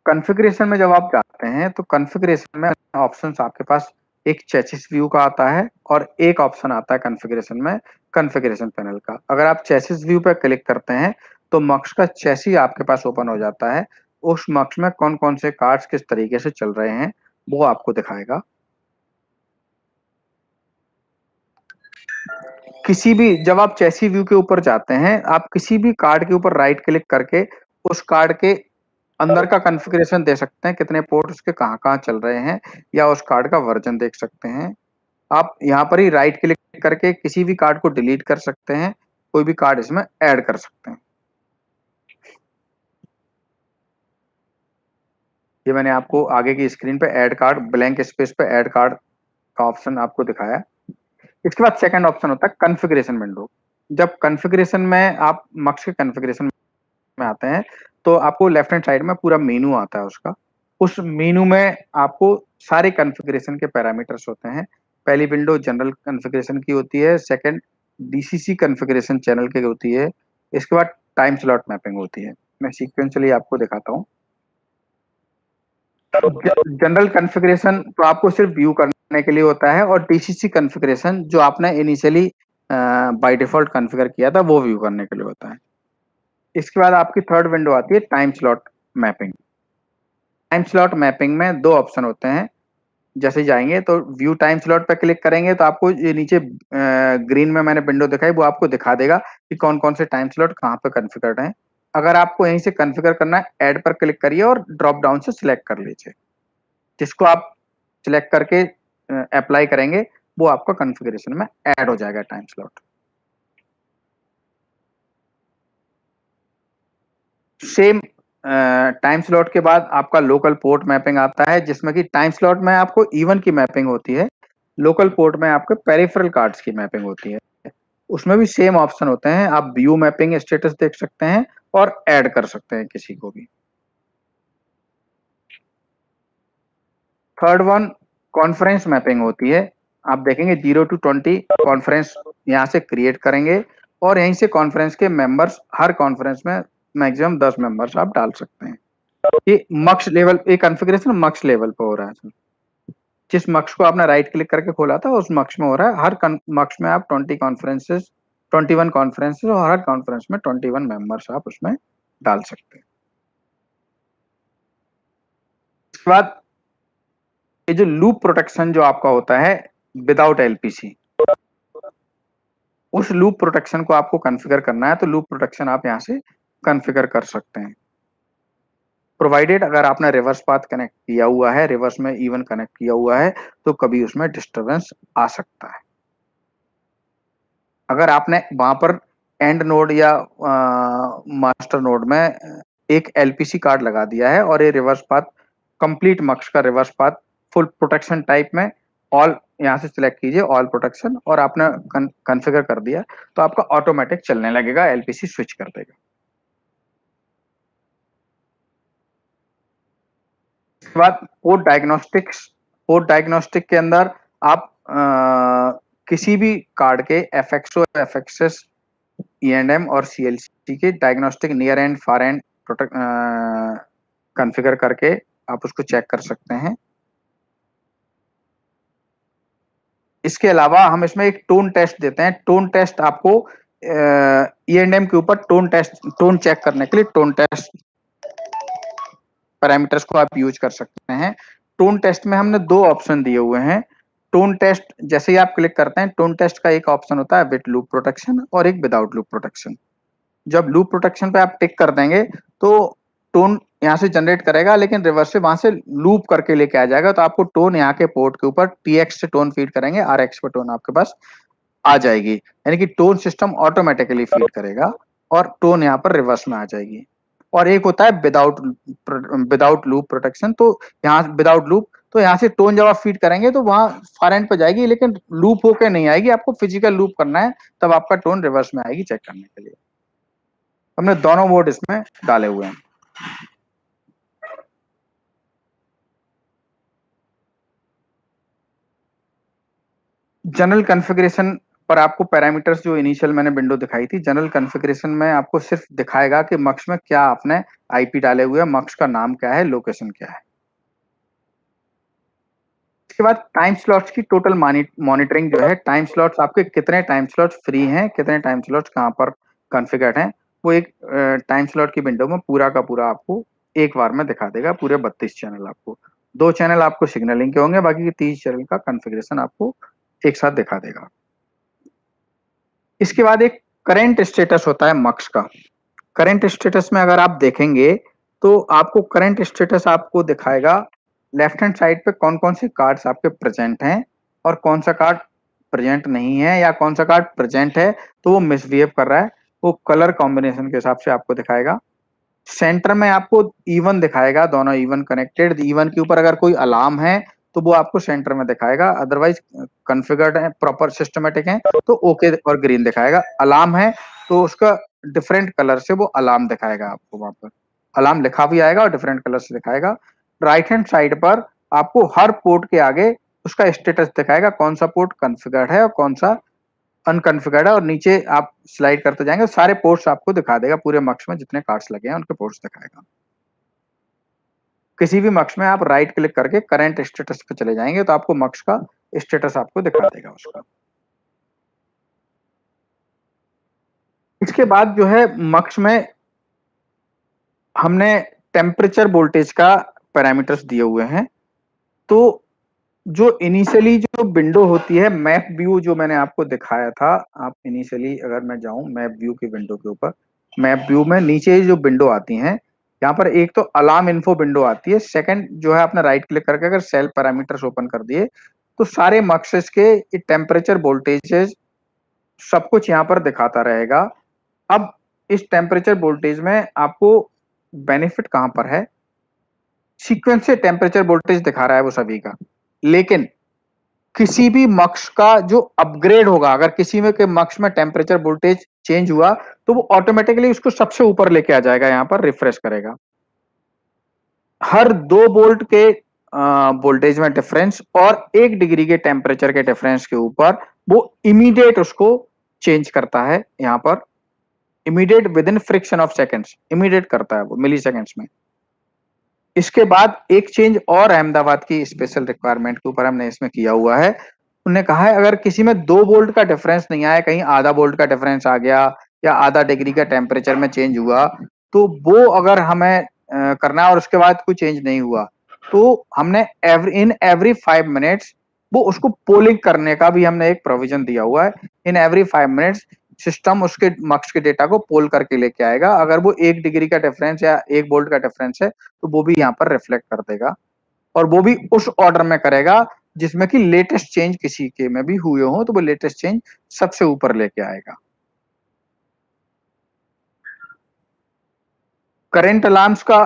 कॉन्फ़िगरेशन में जब आप जाते हैं तो कॉन्फ़िगरेशन में ऑप्शंस आपके पास एक चेसिस व्यू का आता है और एक ऑप्शन आता है कॉन्फ़िगरेशन में कॉन्फ़िगरेशन पैनल का। अगर आप चेसिस व्यू पर क्लिक करते हैं तो मक्स का चेसी आपके पास ओपन हो जाता है। उस मक्स में कौन कौन से कार्ड्स किस तरीके से चल रहे हैं वो आपको दिखाएगा। किसी भी जब आप चेसी व्यू के ऊपर जाते हैं, आप किसी भी कार्ड के ऊपर राइट क्लिक करके उस कार्ड के अंदर का कॉन्फ़िगरेशन दे सकते हैं, कितने पोर्ट उसके कहाँ-कहाँ चल रहे हैं, या उस कार्ड का वर्जन देख सकते हैं। आप यहाँ पर ही राइट क्लिक करके किसी भी कार्ड को डिलीट कर सकते हैं, कोई भी कार्ड इसमें ऐड कर सकते हैं। ये मैंने आपको आगे की स्क्रीन पे ऐड कार्ड, ब्लैंक स्पेस पे ऐड कार्ड का ऑप्शन आपको दिखाया। इसके बाद सेकंड ऑप्शन होता है कॉन्फ़िगरेशन विंडो। जब कॉन्फ़िगरेशन में आप मक्स के कॉन्फ़िगरेशन में आते हैं तो आपको लेफ्ट हैंड साइड में पूरा मेनू आता है उसका। उस मेनू में आपको सारे कॉन्फ़िगरेशन के पैरामीटर्स होते हैं। पहली विंडो जनरल कॉन्फ़िगरेशन की होती है, सेकंड डीसीसी कॉन्फ़िगरेशन चैनल की होती है, इसके बाद टाइम स्लॉट मैपिंग होती है। मैं सीक्वेंशियली आपको दिखाता हूँ। जनरल कॉन्फ़िगरेशन तो आपको सिर्फ व्यू करने के लिए होता है, और डीसीसी कॉन्फ़िगरेशन जो आपने इनिशियली बाय डिफॉल्ट कॉन्फ़िगर किया था वो व्यू करने के लिए होता है। इसके बाद आपकी थर्ड विंडो आती है time slot mapping. Time slot mapping में दो ऑप्शन होते हैं। जैसे जाएंगे तो व्यू टाइम स्लॉट पर क्लिक करेंगे तो आपको ये नीचे ग्रीन में मैंने विंडो दिखाई, वो आपको दिखा देगा कि कौन कौन से टाइम स्लॉट कहाँ पे कॉन्फ़िगर्ड हैं। अगर आपको यहीं से कॉन्फ़िगर करना है, ऐड पर क्लिक करिए और ड्रॉप डाउन से सिलेक्ट कर लीजिए। जिसको आप सिलेक्ट करके अप्लाई करेंगे वो आपका कॉन्फ़िगरेशन में ऐड हो जाएगा time slot. Same time slot के बाद आपका लोकल पोर्ट मैपिंग आता है, जिसमें कि टाइम स्लॉट में आपको इवन की मैपिंग होती है, लोकल पोर्ट में आपके पेरिफेरल कार्ड्स की मैपिंग होती है। उसमें भी सेम ऑप्शन होते हैं, आप व्यू मैपिंग स्टेटस देख सकते हैं और ऐड कर सकते हैं किसी को भी। थर्ड वन कॉन्फ्रेंस मैपिंग होती है। आप देखेंगे 0 to 20 कॉन्फ्रेंस यहाँ से क्रिएट करेंगे और यहीं से कॉन्फ्रेंस के मेंबर्स, हर कॉन्फ्रेंस में मैक्सिमम 10 मेंबर्स आप डाल सकते हैं। ये मक्स लेवल, ये कॉन्फ़िगरेशन मक्स लेवल पे हो रहा है सर। जिस मक्स को आपने राइट क्लिक करके खोला था उस मक्स में हो रहा है। हर मक्स में आप 21 कॉन्फ्रेंसेस और हर कॉन्फ्रेंस में 21 मेंबर्स आप उसमें डाल सकते हैं। इसके बाद ये जो लूप प्रोटेक्शन जो आपका होता है विदाउट एलपीसी, उस लूप प्रोटेक्शन को आपको कॉन्फ़िगर करना है तो लूप प्रोटेक्शन आप यहाँ से कॉन्फ़िगर कर सकते हैं। प्रोवाइडेड अगर आपने रिवर्स पाथ कनेक्ट किया हुआ है, रिवर्स में इवन कनेक्ट किया हुआ है तो कभी उसमें डिस्टरबेंस आ सकता है। अगर आपने वहां पर एंड नोड या मास्टर नोड में एक एलपीसी कार्ड लगा दिया है और ये रिवर्स पाथ कंप्लीट मक्स का reverse path full protection type में ऑल यहाँ से सिलेक्ट कीजिए, ऑल प्रोटेक्शन, और आपने कॉन्फ़िगर कर दिया तो आपका ऑटोमेटिक चलने लगेगा, एलपीसी स्विच कर देगा। इसके बाद पोर्ट डायग्नोस्टिक्स। पोर्ट डायग्नोस्टिक के अंदर आप किसी भी कार्ड के एफएक्सओ, एफएक्सएस, ईएनएम और सीएलसी के diagnostic near and far and configure करके आप उसको चेक कर सकते हैं। इसके अलावा हम इसमें एक टोन टेस्ट देते हैं। टोन टेस्ट आपको ईएनएम के ऊपर टोन चेक करने के लिए टोन टेस्ट पैरामीटर्स को आप यूज कर सकते हैं। टोन टेस्ट में हमने दो ऑप्शन दिए हुए हैं। टोन टेस्ट जैसे ही आप क्लिक करते हैं, टोन टेस्ट का एक ऑप्शन होता है विद लूप प्रोटेक्शन और एक विदाउट लूप प्रोटेक्शन। जब लूप प्रोटेक्शन पे आप टिक कर देंगे तो टोन यहाँ से जनरेट करेगा, लेकिन रिवर्स से वहां से लूप करके लेके आ जाएगा। तो आपको टोन यहाँ के पोर्ट के ऊपर टीएक्स से टोन फीड करेंगे, आरएक्स पे टोन आपके पास आ जाएगी, यानी कि टोन सिस्टम ऑटोमेटिकली फीड करेगा और टोन यहाँ पर रिवर्स में आ जाएगी। और एक होता है विदाउट लूप प्रोटेक्शन। तो यहाँ विदाउट लूप, तो यहाँ से टोन जब आप फीड करेंगे तो वहां फार एंड पे जाएगी, लेकिन लूप होके नहीं आएगी। आपको फिजिकल लूप करना है तब आपका टोन रिवर्स में आएगी चेक करने के लिए। हमने दोनों मोड इसमें डाले हुए हैं। जनरल कॉन्फ़िगरेशन पर आपको पैरामीटर्स जो इनिशियल मैंने विंडो दिखाई थी, जनरल कॉन्फ़िगरेशन में आपको सिर्फ दिखाएगा कि मक्स में क्या आपने आईपी डाले हुए हैं, मक्स का नाम क्या है, लोकेशन क्या है। इसके बाद टाइम स्लॉट्स की टोटल मॉनिटरिंग जो है, टाइम स्लॉट्स आपके कितने टाइम स्लॉट्स फ्री हैं, कितने टाइम स्लॉट्स कहाँ पर कॉन्फ़िगर्ड हैं, वो एक टाइम स्लॉट की विंडो में पूरा का पूरा आपको एक बार में दिखा देगा। पूरे 32 चैनल आपको, 2 चैनल आपको सिग्नलिंग के होंगे, बाकी के 30 चैनल का कॉन्फ़िगरेशन आपको एक साथ दिखा देगा। इसके बाद एक करंट स्टेटस होता है मक्स का। करंट स्टेटस में अगर आप देखेंगे तो आपको करंट स्टेटस आपको दिखाएगा लेफ्ट हैंड साइड पे कौन कौन से कार्ड्स आपके प्रेजेंट हैं और कौन सा कार्ड प्रेजेंट नहीं है, या कौन सा कार्ड प्रेजेंट है तो वो मिसबिहेव कर रहा है, वो कलर कॉम्बिनेशन के हिसाब से आपको दिखाएगा। सेंटर में आपको इवन दिखाएगा, दोनों इवन कनेक्टेड। इवन के ऊपर अगर कोई अलार्म है तो वो आपको सेंटर में दिखाएगा, अदरवाइज कॉन्फ़िगर्ड है, प्रॉपर सिस्टमैटिक है तो ओके और ग्रीन दिखाएगा। अलार्म है तो उसका डिफरेंट कलर से वो अलार्म दिखाएगा आपको, वहां पर अलार्म लिखा भी आएगा और डिफरेंट कलर से दिखाएगा। राइट हैंड साइड पर आपको हर पोर्ट के आगे उसका स्टेटस दिखाएगा, कौन सा पोर्ट कॉन्फ़िगर्ड है और कौन सा अनकॉन्फ़िगर्ड है, और नीचे आप स्लाइड करते जाएंगे सारे पोर्ट्स आपको दिखा देगा, पूरे मक्स में जितने कार्ड्स लगे हैं उनके पोर्ट्स दिखाएगा। किसी भी मक्स में आप राइट क्लिक करके करंट स्टेटस पे चले जाएंगे तो आपको मक्स का स्टेटस आपको दिखा देगा उसका। इसके बाद जो है मक्स में हमने टेम्परेचर वोल्टेज का पैरामीटर्स दिए हुए हैं। तो जो इनिशियली जो विंडो होती है मैप व्यू, जो मैंने आपको दिखाया था, आप इनिशियली अगर मैं जाऊं मैप व्यू की विंडो के ऊपर, मैप व्यू में नीचे जो विंडो आती हैं यहाँ पर एक तो अलार्म इन्फो विंडो आती है, सेकंड जो है आपने राइट क्लिक करके अगर सेल पैरामीटर्स ओपन कर दिए तो सारे मक्सेस के टेम्परेचर वोल्टेजेस सब कुछ यहाँ पर दिखाता रहेगा। अब इस टेम्परेचर वोल्टेज में आपको बेनिफिट कहां पर है, सीक्वेंस से टेम्परेचर वोल्टेज दिखा रहा है वो सभी का, लेकिन किसी भी मक्स का जो अपग्रेड होगा, अगर किसी में के मक्स में टेम्परेचर वोल्टेज चेंज हुआ तो वो ऑटोमेटिकली उसको सबसे ऊपर लेके आ जाएगा, यहाँ पर रिफ्रेश करेगा। हर 2 वोल्ट के वोल्टेज में डिफरेंस और 1 डिग्री के टेम्परेचर के डिफरेंस के ऊपर वो इमीडिएट उसको चेंज करता है, यहाँ पर immediate with in friction of seconds immediate करता है वो, मिली सेकेंड्स में। इसके बाद एक चेंज और अहमदाबाद की स्पेशल रिक्वायरमेंट के ऊपर हमने इसमें किया हुआ है। उन्होंने कहा है अगर किसी में 2 वोल्ट का डिफरेंस नहीं आया, कहीं आधा वोल्ट का डिफरेंस आ गया या आधा डिग्री का टेम्परेचर में चेंज हुआ, तो वो अगर हमें करना है और उसके बाद कोई चेंज नहीं हुआ तो हमने एवरी 5 मिनट्स वो उसको पोलिंग करने का भी हमने एक प्रोविजन दिया हुआ है। इन एवरी 5 मिनट्स सिस्टम उसके मक्स के डेटा को पोल करके लेके आएगा, अगर वो 1 डिग्री का डिफरेंस या 1 वोल्ट का डिफरेंस है तो वो भी यहाँ पर रिफ्लेक्ट कर देगा, और वो भी उस ऑर्डर में करेगा जिसमें कि लेटेस्ट चेंज किसी के में भी हुए हो तो वो लेटेस्ट चेंज सबसे ऊपर लेके आएगा। करंट अलार्म्स का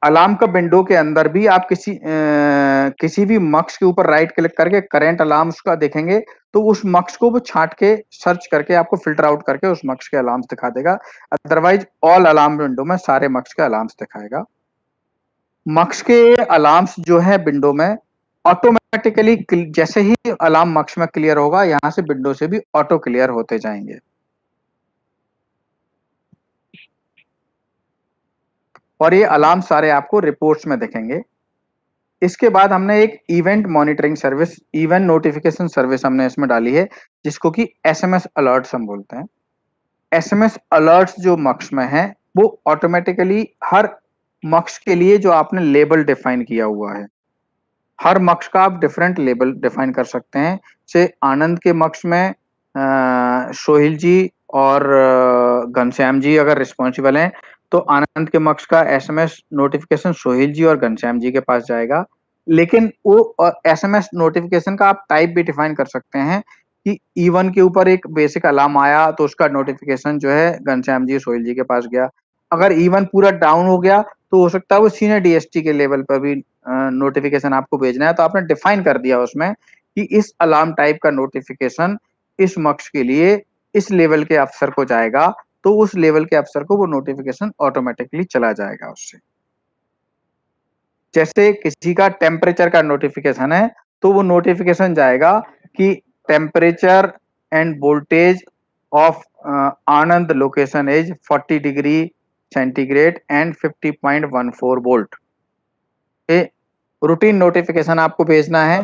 अलार्म का विंडो के अंदर भी आप किसी भी मक्स के ऊपर राइट क्लिक करके करंट अलार्म्स का देखेंगे तो उस मक्स को वो छांट के सर्च करके आपको फिल्टर आउट करके उस मक्स के अलार्म्स दिखा देगा, अदरवाइज ऑल अलार्म विंडो में सारे मक्स के अलार्म्स दिखाएगा। मक्स के अलार्म्स जो है विंडो में ऑटोमेटिकली जैसे ही अलार्म मक्स में क्लियर होगा यहां से विंडो से भी ऑटो क्लियर होते जाएंगे। और ये अलार्म सारे आपको रिपोर्ट्स में दिखेंगे। इसके बाद हमने एक event monitoring service, event notification service हमने इसमें डाली है, जिसको कि एसएमएस अलर्ट्स हम बोलते हैं। एसएमएस अलर्ट्स जो मक्स में है वो ऑटोमेटिकली हर मक्स के लिए जो आपने लेबल डिफाइन किया हुआ है, हर मक्स का आप डिफरेंट लेबल डिफाइन कर सकते हैं। से आनंद के मक्स में सोहिल जी और घनश्याम जी अगर रिस्पॉन्सिबल हैं तो आनंद के मक्स का एसएमएस नोटिफिकेशन सोहिल जी और घनश्याम जी के पास जाएगा। लेकिन वो एसएमएस नोटिफिकेशन का आप टाइप भी डिफाइन कर सकते हैं कि E1 के ऊपर एक बेसिक अलार्म आया तो उसका नोटिफिकेशन जो है घनश्याम जी सोहिल जी के पास गया। अगर E1 पूरा डाउन हो गया तो हो सकता है वो सीनियर डीएसटी के लेवल पर भी नोटिफिकेशन आपको भेजना है, तो आपने डिफाइन कर दिया उसमें कि इस अलार्म टाइप का नोटिफिकेशन इस मक्स के लिए इस लेवल के अफसर को जाएगा, तो उस लेवल के अफसर को वो नोटिफिकेशन ऑटोमेटिकली चला जाएगा उससे। जैसे किसी का टेम्परेचर का नोटिफिकेशन है तो वो नोटिफिकेशन जाएगा कि temperature end voltage of Anand location is 40 degree centigrade and 50.14 volt. Routine notification आपको भेजना है।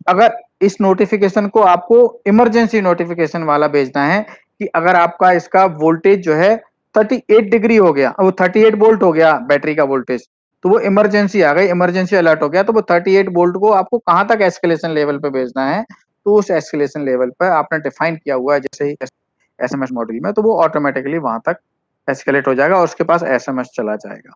अगर इस नोटिफिकेशन को आपको इमरजेंसी नोटिफिकेशन वाला भेजना है कि अगर आपका इसका वोल्टेज जो है 38 डिग्री हो गया, वो 38 वोल्ट हो गया बैटरी का वोल्टेज, तो वो इमरजेंसी आ गई, इमरजेंसी अलर्ट हो गया, तो वो 38 वोल्ट को आपको कहां तक एस्केलेशन लेवल पे भेजना है, तो उस एस्केलेशन लेवल पर आपने डिफाइन किया हुआ है जैसे ही एसएमएस मॉड्यूल में, तो वो ऑटोमेटिकली वहां तक एस्केलेट हो जाएगा और उसके पास एसएमएस चला जाएगा।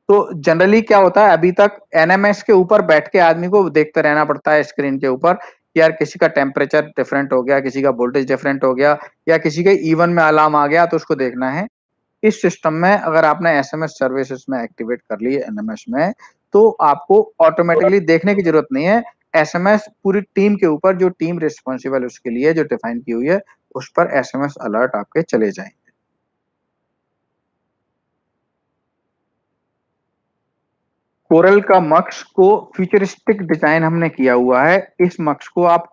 तो जनरली क्या होता है, अभी तक एनएमएस के ऊपर बैठ के आदमी को देखते रहना पड़ता है स्क्रीन के ऊपर कि यार किसी का टेम्परेचर डिफरेंट हो गया, किसी का वोल्टेज डिफरेंट हो गया, या किसी के E1 में अलार्म आ गया तो उसको देखना है। इस सिस्टम में अगर आपने एसएमएस सर्विसेज में एक्टिवेट कर ली है एनएमएस में, तो आपको ऑटोमेटिकली देखने की जरूरत नहीं है, एसएमएस पूरी टीम के ऊपर, जो टीम रिस्पॉन्सिबल उसके लिए जो डिफाइन की हुई है, उस पर एसएमएस अलर्ट आपके चले जाएंगे। कोरल का मक्स को फ्यूचरिस्टिक डिजाइन हमने किया हुआ है। इस मक्स को आप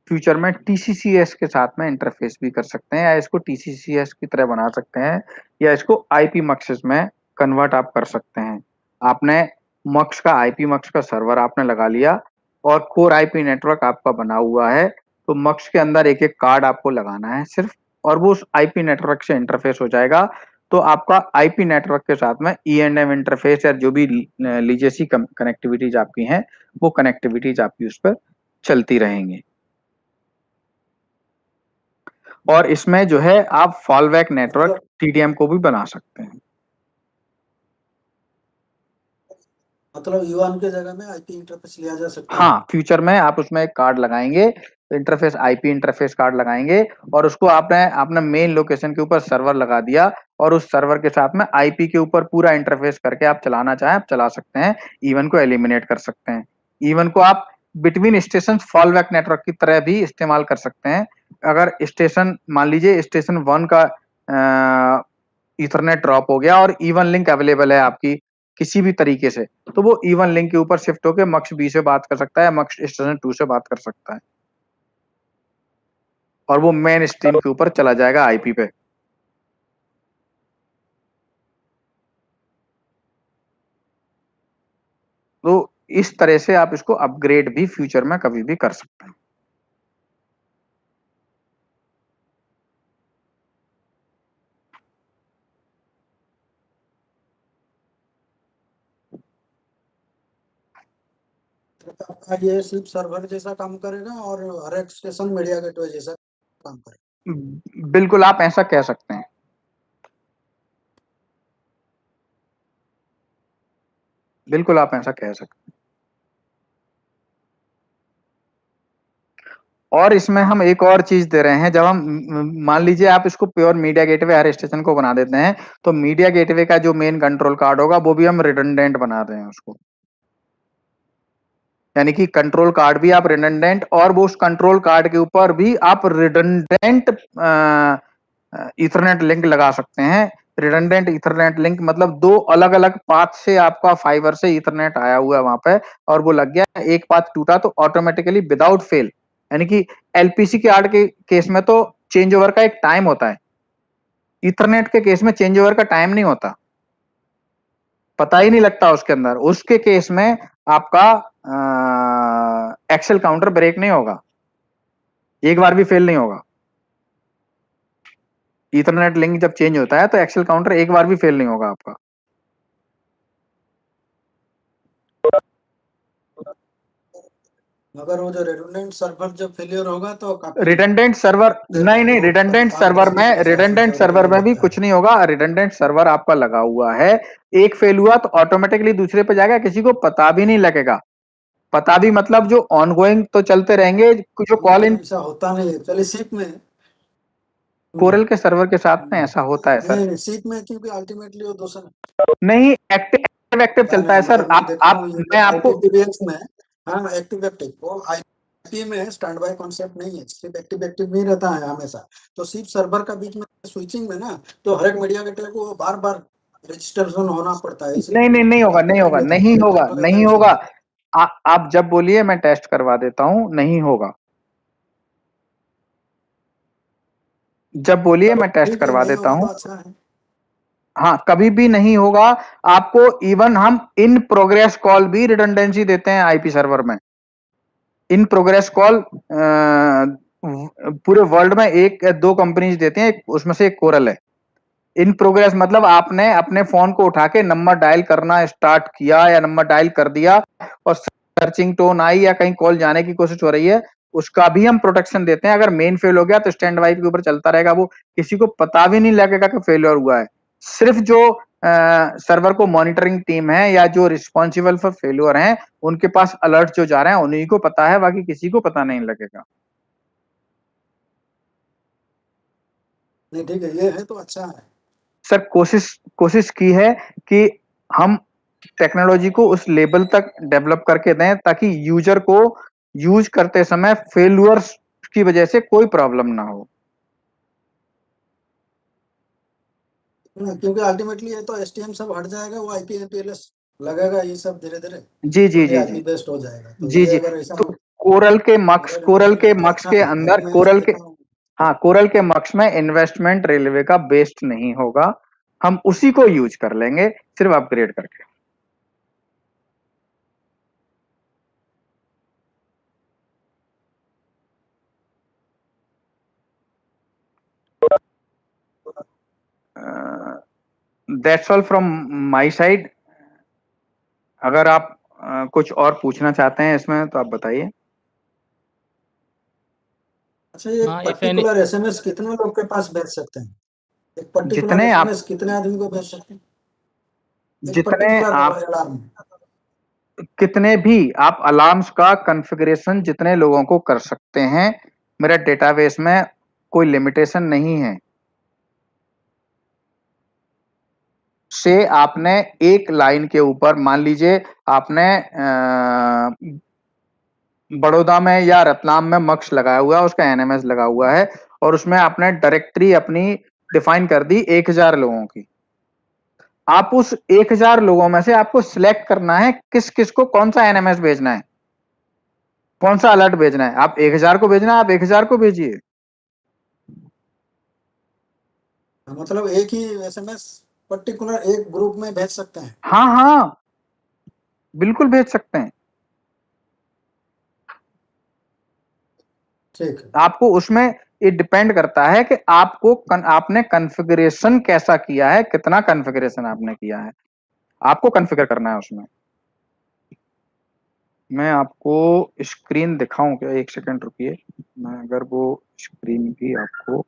फ्यूचर में टीसीसीएस के साथ में इंटरफेस भी कर सकते हैं, या इसको टीसीसीएस की तरह बना सकते हैं, या इसको आईपी मक्सेस में कन्वर्ट आप कर सकते हैं। आपने मक्स का आईपी मक्स का सर्वर आपने लगा लिया और कोर आईपी नेटवर्क आपका बना हुआ है, तो मक्स के अंदर एक एक कार्ड आपको लगाना है सिर्फ, और वो उस आईपी नेटवर्क से इंटरफेस हो जाएगा। तो आपका आईपी नेटवर्क के साथ में ईएनएम इंटरफेस या जो भी लीजेसी कनेक्टिविटीज आपकी हैं, वो कनेक्टिविटीज आपकी उस पर चलती रहेंगी। और इसमें जो है आप फॉलबैक नेटवर्क टीडीएम को भी बना सकते हैं। मतलब यूआन के जगह में आईपी इंटरफेस लिया जा सकता है। हाँ, फ्यूचर में आप उसमें एक कार्ड लगाएंगे, इंटरफेस आईपी इंटरफेस कार्ड लगाएंगे, और उसको आपने मेन लोकेशन के ऊपर सर्वर लगा दिया, और उस सर्वर के साथ में आईपी के ऊपर पूरा इंटरफेस करके आप चलाना चाहें आप चला सकते हैं। इवन को एलिमिनेट कर सकते हैं। इवन को आप बिटवीन स्टेशन फॉलबैक नेटवर्क की तरह भी इस्तेमाल कर सकते हैं। अगर स्टेशन, मान लीजिए स्टेशन 1 का इथरनेट ड्रॉप हो गया और इवन लिंक अवेलेबल है आपकी किसी भी तरीके से, तो वो इवन लिंक के ऊपर शिफ्ट होकर मक्स बी से बात कर सकता है, मक्स स्टेशन 2 से बात कर सकता है, और वो मेन स्ट्रीम के ऊपर चला जाएगा आईपी पे। तो इस तरह से आप इसको अपग्रेड भी फ्यूचर में कभी भी कर सकते हैं। आपका ये सिर्फ सर्वर जैसा काम करेगा और हर एक स्टेशन मीडिया गेटवे जैसा काम करेगा। बिल्कुल, आप ऐसा कह सकते हैं। बिल्कुल आप ऐसा कह सकते हैं। और इसमें हम एक और चीज दे रहे हैं, जब हम मान लीजिए आप इसको प्योर मीडिया गेटवे हर स्टेशन को बना देते हैं, तो मीडिया गेटवे का जो मेन कंट्रोल कार्ड होगा वो भी हम रिडंडेंट बना रहे हैं उसको, यानी कि कंट्रोल कार्ड भी आप रिडंडेंट, और वो उस कंट्रोल कार्ड के ऊपर भी आप रिडंडेंट इथरनेट लिंक लगा सकते हैं। रिडंडेंट इथरनेट लिंक मतलब दो अलग अलग पाथ से आपका फाइबर से इथरनेट आया हुआ है वहां पे, और वो लग गया, एक पाथ टूटा तो ऑटोमेटिकली विदाउट फेल, यानी कि एलपीसी के आर्ट के केस में तो चेंज ओवर का एक टाइम होता है, इथरनेट के केस में चेंज ओवर का टाइम नहीं होता, पता ही नहीं लगता उसके अंदर। उसके केस में आपका एक्सेल काउंटर ब्रेक नहीं होगा, एक बार भी फेल नहीं होगा। इथरनेट लिंक जब चेंज होता है तो एक्सेल काउंटर एक बार भी फेल नहीं होगा आपका। मगर वो जो रिडंडेंट सर्वर जब फेलियर होगा तो रिडंडेंट सर्वर नहीं, रिडंडेंट सर्वर में भी कुछ नहीं होगा। रिडंडेंट सर्वर आपका लगा हुआ है, एक फेल हुआ तो ऑटोमेटिकली दूसरे पे जाएगा, किसी को पता भी नहीं लगेगा। पता भी मतलब जो ऑनगोइंग तो चलते रहेंगे, जो कॉल इन ऐसा होता नहीं है। चलिए सीप में कोरल के सर्वर के साथ में ऐसा होता है सर। नहीं, सीप में क्योंकि अल्टीमेटली वो दूसरा नहीं, एक्टिव चलता है सर। मैं आपको में, हाँ एक्टिव वो आईपी में स्टैंड बाय कॉन्सेप्ट नहीं है, सिर्फ एक्टिव नहीं रहता है हमेशा। तो सिर्फ सर्वर का बीच में स्विचिंग में ना, तो हर एक मीडिया गेटवे को बार बार रजिस्ट्रेशन होना पड़ता है। नहीं होगा। आप जब बोलिए मैं टेस्ट करवा देता हूं, नहीं होगा। जब बोलिए मैं टेस्ट करवा देता हूं। अच्छा है। हाँ, कभी भी नहीं होगा। आपको इवन हम इन प्रोग्रेस कॉल भी रिडंडेंसी देते हैं आईपी सर्वर में। इन प्रोग्रेस कॉल पूरे वर्ल्ड में एक या दो कंपनीज देते हैं, उसमें से एक कोरल है। इन प्रोग्रेस मतलब आपने अपने फोन को उठा के नंबर डायल करना स्टार्ट किया या नंबर डायल कर दिया और सर्चिंग टोन आई या कहीं कॉल जाने की कोशिश हो रही है, उसका भी हम प्रोटेक्शन देते हैं। अगर मेन फेल हो गया तो स्टैंड बाई के ऊपर चलता रहेगा, वो किसी को पता भी नहीं लगेगा कि फेलियर हुआ है। सिर्फ जो सर्वर को मॉनिटरिंग टीम है या जो रिस्पॉन्सिबल फॉर फेलियर हैं, उनके पास अलर्ट जो जा रहे हैं उन्हीं को पता है, बाकी किसी को पता नहीं लगेगा। नहीं ठीक है, ये है तो अच्छा है सर कोशिश की है कि हम टेक्नोलॉजी को उस लेवल तक डेवलप करके दें ताकि यूजर को यूज करते समय फेल्यूअर्स की वजह से कोई प्रॉब्लम ना हो। क्योंकि अल्टीमेटली ये तो एसटीएम सब हट जाएगा, वो आईपी एमपीएलएस लगेगा, ये सब धीरे धीरे जी जी जी आईपी जी बेस्ड हो जाएगा। तो जी ये जी। अगर ऐसा तो कोरल के मक्स अच्छा के है, अंदर क्योंकि मैं ऐसा देखा हूँ। हाँ, कोरल के मक्स में इन्वेस्टमेंट रेलवे का बेस्ड नहीं होगा, हम उसी को यूज कर लेंगे सिर्फ अपग्रेड करके। That's all from my side. अगर आप कुछ और पूछना चाहते हैं इसमें तो आप बताइए। अच्छा, ये हाँ, if any- पर्टिकुलर एसएमएस कितने लोग के पास भेज सकते हैं? एक पर्टिकुलर जितने आप एसएमएस कितने आदमी को भेज सकते हैं? एक जितने पर्टिकुलर आप अलार्म। कितने भी आप अलार्म्स का कॉन्फ़िगरेशन जितने लोगों को कर सकते हैं, मेरा डेटाबेस में कोई लिमिटेशन नहीं है। से आपने एक लाइन के ऊपर मान लीजिए आपने बड़ौदा में या रतलाम में मक्स लगाया हुआ है, उसका एनएमएस लगा हुआ है और उसमें आपने डायरेक्टरी अपनी डिफाइन कर दी 1000 लोगों की। आप उस 1000 लोगों में से आपको सिलेक्ट करना है किस किस को कौन सा एनएमएस भेजना है, कौन सा अलर्ट भेजना है। आप 1000 को भेजना है, आप 1000 को भेजिए। मतलब एक ही एसएमएस पर्टिकुलर एक ग्रुप में भेज सकते हैं? हाँ हाँ, बिल्कुल भेज सकते हैं। ठीक है। आपको उसमें ये डिपेंड करता है कि आपने कॉन्फ़िगरेशन कैसा किया है, कितना कॉन्फ़िगरेशन आपने किया है, आपको कॉन्फ़िगर करना है उसमें। मैं आपको स्क्रीन दिखाऊं क्या? एक सेकंड रुकिए, मैं अगर वो स्क्रीन भी आपको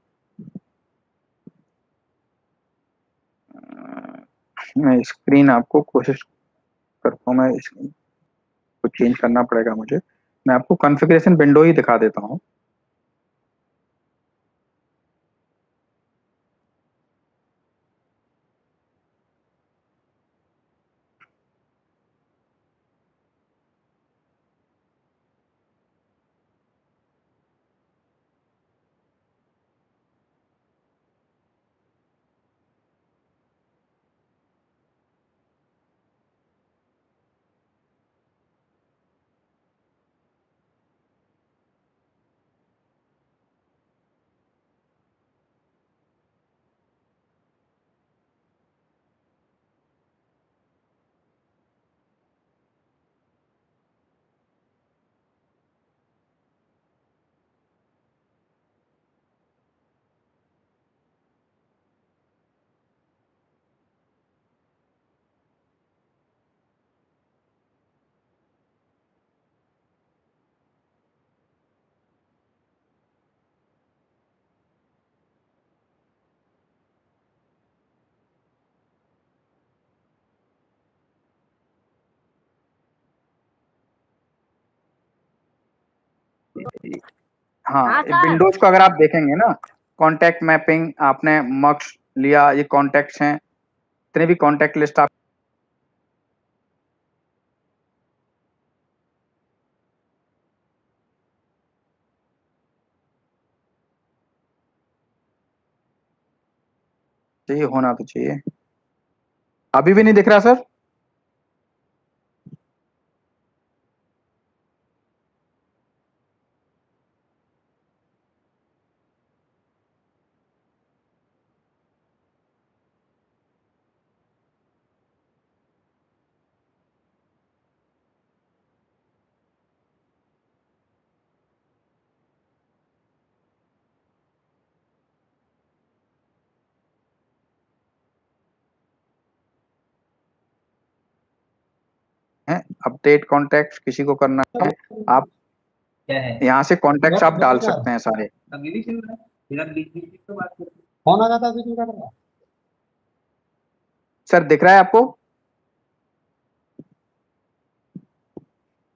मैं स्क्रीन आपको कोशिश करता हूँ, मैं इसको चेंज करना पड़ेगा मुझे। मैं आपको कॉन्फ़िगरेशन विंडो ही दिखा देता हूँ। हाँ, विंडोज को अगर आप देखेंगे ना, कॉन्टैक्ट मैपिंग आपने मक्स लिया, ये कॉन्टैक्ट्स हैं, जितने भी कॉन्टैक्ट लिस्ट आप चाहिए होना तो चाहिए। अभी भी नहीं दिख रहा सर? है अपडेट कॉन्टैक्ट किसी को करना है, आप यहाँ से कॉन्टैक्ट्स आप डाल सकते हैं सारे। फोन आ जाता है तो क्या करना? सर दिख रहा है आपको?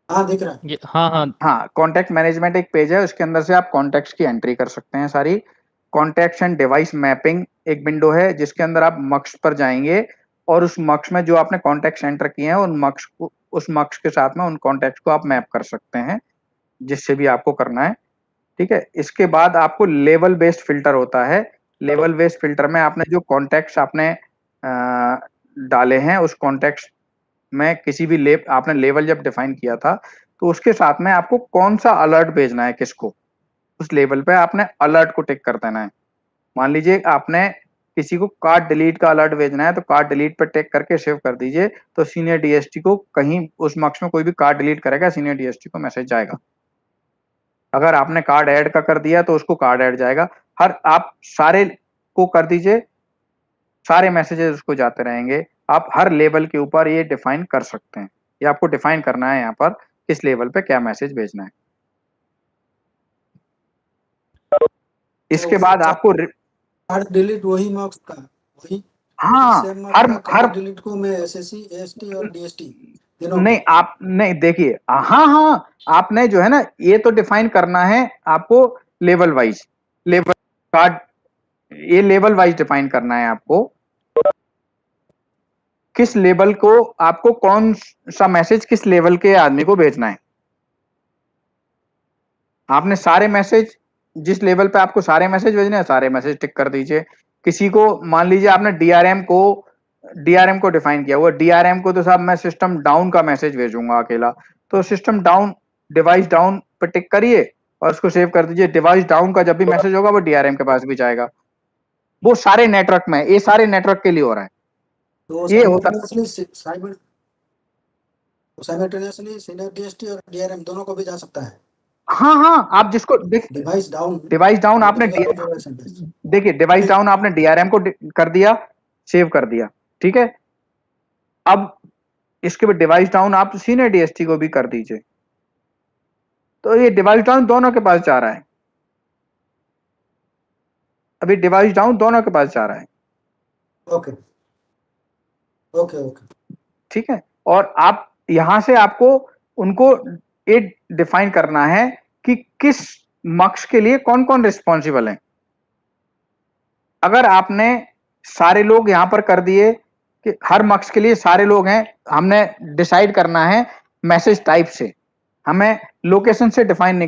हाँ, दिख रहा है। हाँ हाँ हाँ, कॉन्टैक्ट मैनेजमेंट एक पेज है, उसके अंदर से आप कॉन्टैक्ट्स की एंट्री कर सकते हैं सारी। कॉन्टैक्ट्स एंड डिवाइस मैपिंग एक विंडो है जिसके अंदर आप मक्स पर जाएंगे और उस मक्स में जो आपने कॉन्टेक्ट एंटर किए हैं उस मक्स के साथ में उन कॉन्टेक्ट को आप मैप कर सकते हैं, जिससे भी आपको करना है। ठीक है, इसके बाद आपको लेवल बेस्ड फिल्टर होता है। लेवल बेस्ड फिल्टर में आपने जो कॉन्टेक्ट्स आपने डाले हैं, उस कॉन्टेक्ट्स में किसी भी आपने लेवल जब डिफाइन किया था, तो उसके साथ में आपको कौन सा अलर्ट भेजना है किसको, उस लेवल पे आपने अलर्ट को टिक कर देना है। मान लीजिए आपने किसी को कार्ड डिलीट का अलर्ट भेजना है, तो कार्ड डिलीट पे टिक करके सेव कर दीजिए, तो सीनियर डीएसटी को कहीं उस मक्स में कोई भी कार्ड डिलीट करेगा, सीनियर डीएसटी को मैसेज जाएगा। अगर आपने कार्ड ऐड का कर दिया तो उसको कार्ड ऐड जाएगा। आप सारे को कर दीजिए, सारे मैसेजेस उसको जाते रहेंगे। आप हर लेवल के ऊपर ये डिफाइन कर सकते हैं। ये आपको डिफाइन करना है यहाँ पर किस लेवल पे क्या मैसेज भेजना है। इसके बाद आपको कार्ड डिलीट वही मार्क्स का वही हाँ, सेम हर मार्क्स का हर कार्ड डिलीट को मैं एसएससी एएसटी और डीएसटी तीनों नहीं, आप नहीं देखिए, हाँ, आपने जो है ना, ये तो डिफाइन करना है आपको लेवल वाइज, लेवल कार्ड, ये लेवल वाइज डिफाइन करना है आपको, किस लेवल को आपको कौन सा मैसेज किस लेवल के आदमी को भेजना है। आपने सारे मैसेज, जिस लेवल पे आपको सारे मैसेज भेजने हैं, सारे मैसेज टिक कर दीजिए। किसी को मान लीजिए आपने डीआरएम को डिफाइन किया हुआ, डीआरएम को तो साहब मैं सिस्टम डाउन का मैसेज भेजूंगा अकेला, तो सिस्टम डाउन, डिवाइस डाउन पे टिक करिए और उसको सेव कर दीजिए। डिवाइस डाउन का जब भी मैसेज होगा वो डीआरएम के पास भी जाएगा। वो सारे नेटवर्क में, ये सारे नेटवर्क के लिए हो रहा है। तो ये होता साइमल्टेनियसली सीनियर डीएसटी और डीआरएम दोनों को भी जा सकता है। हाँ, आप जिसको डिवाइस डाउन आपने बेस देखिए, डिवाइस डाउन आपने डीआरएम को कर दिया, सेव कर दिया, ठीक है। अब इसके बाद डिवाइस डाउन आप सीनियर डीएसटी को भी कर दीजिए, तो ये डिवाइस डाउन दोनों के पास जा रहा है। अभी डिवाइस डाउन दोनों के पास जा रहा है। ओके ओके ओके ठीक है, और आप यहां से आपको उनको ये डिफाइन करना है कि किस मक्स के लिए कौन कौन रिस्पॉन्सिबल है। अगर आपने सारे लोग यहां पर कर दिए कि हर मक्स के लिए सारे लोग हैं, हमने डिसाइड करना है मैसेज टाइप से, हमें लोकेशन से डिसाइड नहीं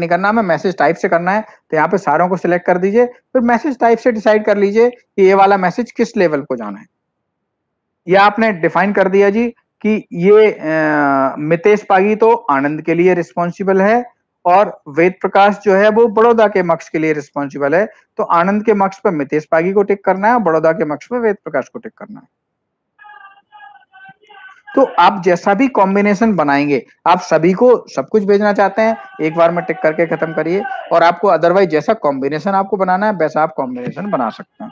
करना, हमें मैसेज टाइप से करना है। तो यहाँ पे सारों को सिलेक्ट कर दीजिए, फिर मैसेज टाइप से डिसाइड कर लीजिए कि ये वाला मैसेज किस लेवल को जाना है। या आपने डिफाइन कर दिया जी कि ये मितेश पागी तो आनंद के लिए रिस्पॉन्सिबल है और वेद प्रकाश जो है वो बड़ौदा के मक्स के लिए रिस्पॉन्सिबल है, तो आनंद के मक्स पे मितेश पागी को टिक करना है, बड़ौदा के मक्स पे वेद प्रकाश को टिक करना है। तो आप जैसा भी कॉम्बिनेशन बनाएंगे, आप सभी को सब कुछ भेजना चाहते हैं, एक बार में टिक करके खत्म करिए, और आपको अदरवाइज जैसा कॉम्बिनेशन आपको बनाना है वैसा आप कॉम्बिनेशन बना सकते हैं।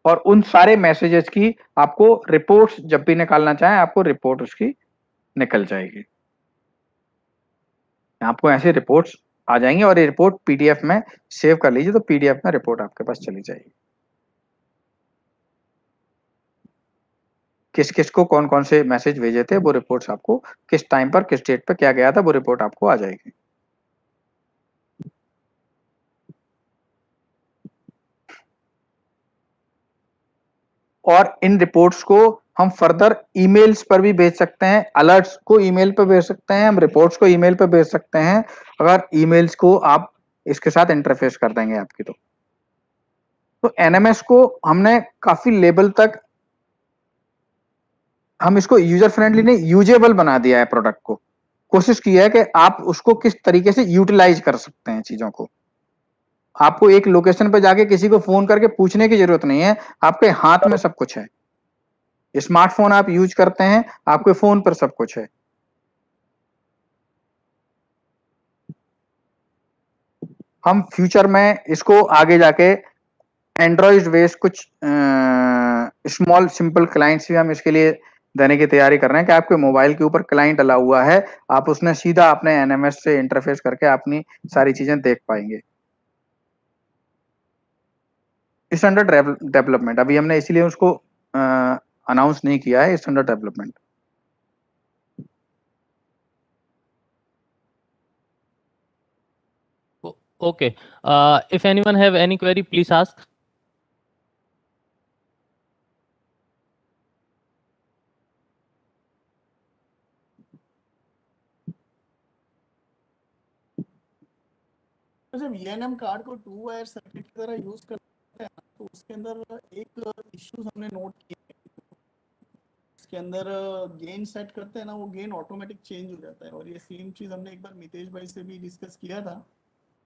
और उन सारे मैसेजेस की आपको रिपोर्ट्स जब भी निकालना चाहें, आपको रिपोर्ट उसकी निकल जाएगी। आपको ऐसे रिपोर्ट्स आ जाएंगे और ये रिपोर्ट पीडीएफ में सेव कर लीजिए, तो पीडीएफ में रिपोर्ट आपके पास चली जाएगी। किस किस को कौन कौन से मैसेज भेजे थे, वो रिपोर्ट्स आपको किस टाइम पर किस डेट पर क्या गया था, वो रिपोर्ट आपको आ जाएगी। और इन रिपोर्ट्स को हम फर्दर ईमेल्स पर भी भेज सकते हैं, अलर्ट्स को ईमेल पर भेज सकते हैं, हम रिपोर्ट्स को ईमेल पर भेज सकते हैं, अगर ईमेल्स को आप इसके साथ इंटरफेस कर देंगे आपकी। तो एनएमएस को हमने काफी लेवल तक हम इसको यूजर फ्रेंडली नहीं, यूजेबल बना दिया है प्रोडक्ट को। कोशिश की है कि आप उसको किस तरीके से यूटिलाइज कर सकते हैं चीजों को। आपको एक लोकेशन पर जाके किसी को फोन करके पूछने की जरूरत नहीं है, आपके हाथ में सब कुछ है। स्मार्टफोन आप यूज करते हैं, आपके फोन पर सब कुछ है। हम फ्यूचर में इसको आगे जाके एंड्रॉइड बेस्ड कुछ स्मॉल सिंपल क्लाइंट्स भी हम इसके लिए देने की तैयारी कर रहे हैं कि आपके मोबाइल के ऊपर क्लाइंट डला हुआ है, आप उसने सीधा अपने एनएमएस से इंटरफेस करके अपनी सारी चीजें देख पाएंगे। इस अंडर डेवलपमेंट, अभी हमने इसीलिए उसको अनाउंस नहीं किया है, इस under development. Okay. If anyone have any query, please ask. तो जब ENM कार्ड को 2 वायर सर्किट की तरह यूज करते हैं तो उसके अंदर एक इश्यूज हमने नोट किए। उसके अंदर गेन सेट करते हैं ना, वो गेन ऑटोमेटिक चेंज हो जाता है, और ये सेम चीज हमने एक बार मितेश भाई से भी डिस्कस किया था।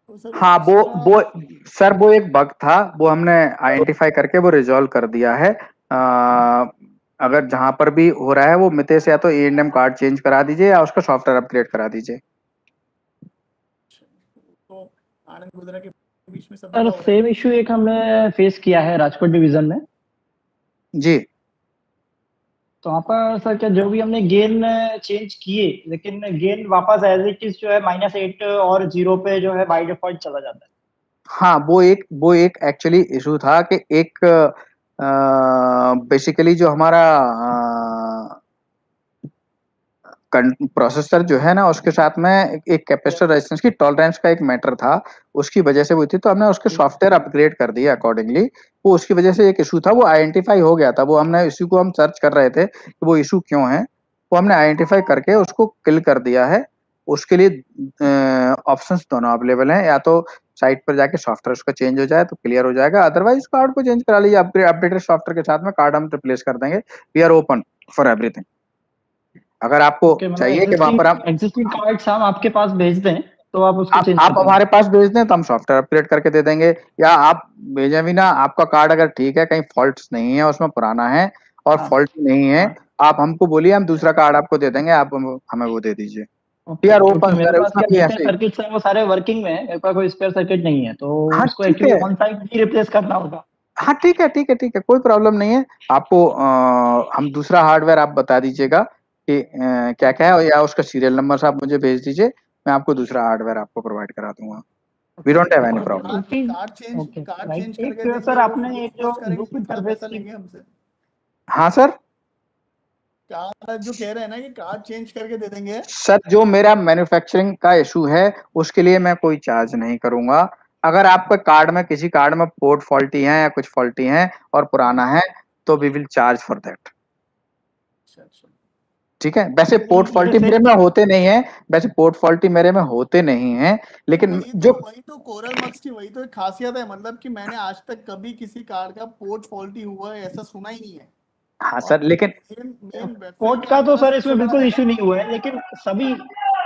तो सर हाँ इसका सर वो एक बग था, वो हमने आइडेंटिफाई करके वो रिजॉल्व कर दिया है। अगर जहां पर भी हो रहा है वो मितेश या तो E&M कार्ड चेंज करा दीजिए या उसका सॉफ्टवेयर अपग्रेड करा दीजिए। तो आनंद गुजरा के बीच में सभी सर का हो रहा है। सेम इशू एक हमने फेस किया है राजकोट डिवीजन में। जी तो वहाँ पर सर क्या जो भी हमने गेन चेंज किए, लेकिन गेन वापस एज इट इज जो है -8 और 0 पे जो है बाय डिफॉल्ट चला जाता है। हाँ, वो एक एक्चुअली इशू था कि एक बेसिकली जो हमारा प्रोसेसर जो है ना उसके साथ में एक कैपेसिटर रेजिस्टेंस की टॉलरेंस का एक मैटर था, उसकी वजह से हुई थी। तो हमने उसके सॉफ्टवेयर अपग्रेड कर दिया अकॉर्डिंगली। वो उसकी वजह से एक इशू था, वो आइडेंटिफाई हो गया था। वो हमने इशू को हम सर्च कर रहे थे कि वो इशू क्यों है, वो हमने आइडेंटिफाई करके उसको किल कर दिया है। उसके लिए ऑप्शंस दोनों अवेलेबल हैं, या तो साइट पर जाके सॉफ्टवेयर उसका चेंज हो जाए तो क्लियर हो जाएगा, अदरवाइज कार्ड को चेंज करा लीजिए। अपडेटेड सॉफ्टवेयर के साथ में कार्ड हम रिप्लेस कर देंगे। We are open for everything. अगर आपको चाहिए कि वहां पर हम एग्जिस्टिंग कार्ड्स हम आपके पास भेज दें तो आप उसको चेंज आप हमारे पास भेज दें तो हम सॉफ्टवेयर अपग्रेड करके दे देंगे, या आप भेजें भी ना, आपका कार्ड अगर ठीक है, कहीं फॉल्ट्स नहीं है उसमें, पुराना है और हाँ, फॉल्ट नहीं है, हाँ। आप हमको बोलिए, हम दूसरा कार्ड आपको दे देंगे, आप हमें वो दे दीजिए। वी ओके, आर क्योंकि ओपन मेरे सर, पास उसमें क्या भी जितने ऐसे। सर्किट्स हैं वो सारे वर्किंग में है, मेरे पास कोई स्पेयर सर्किट नहीं है, तो हाँ उसको ठीक एक्चुअली है, ऑन साइट ही रिप्लेस करना होगा। हाँ ठीक है, ठीक है, ठीक है, कोई प्रॉब्लम नहीं है। आपको हम दूसरा हार्डवेयर आप बता दीजिएगा कि क्या क्या है, या उसका सीरियल नंबर आप मुझे भेज दीजिए, मैं आपको दूसरा हार्डवेयर आपको प्रोवाइड करा दूंगा। वी डोंट हैव एनी और प्रॉब्लम। कार्ड चेंज एक करके सर देंगे, वो आपने एक पोस्ट जो करेंगे लूप तो थोड़ा इंटरफेस पैसा की लेंगे हमसे। हाँ सर, क्या जो कह रहे हैं ना कि कार्ड चेंज करके दे देंगे। सर जो मेरा मैन्युफैक्चरिंग का इशू है उसके लिए मैं कोई चार्ज नहीं करूंगा। अगर आपके कार्ड में, किसी कार्ड में पोर्ट फॉल्टी है या कुछ फॉल्टी है और पुराना है, तो we will charge for that. अच्छा। ठीक है, वैसे नहीं, पोर्ट फॉल्टी जैसे मेरे में होते नहीं है, वैसे पोर्ट फॉल्टी मेरे में होते नहीं है, लेकिन जो वही तो कोरल मक्स की वही तो एक खासियत है, मतलब कि मैंने आज तक कभी किसी कार्ड का पोर्ट फॉल्टी हुआ है ऐसा सुना ही नहीं है। हाँ और सर, लेकिन मेन वेबसाइट पोर्ट पे का तो हमारा सर सबसे इसमें बड़ा बिल्कुल है इशू ना। नहीं हुआ है, लेकिन सभी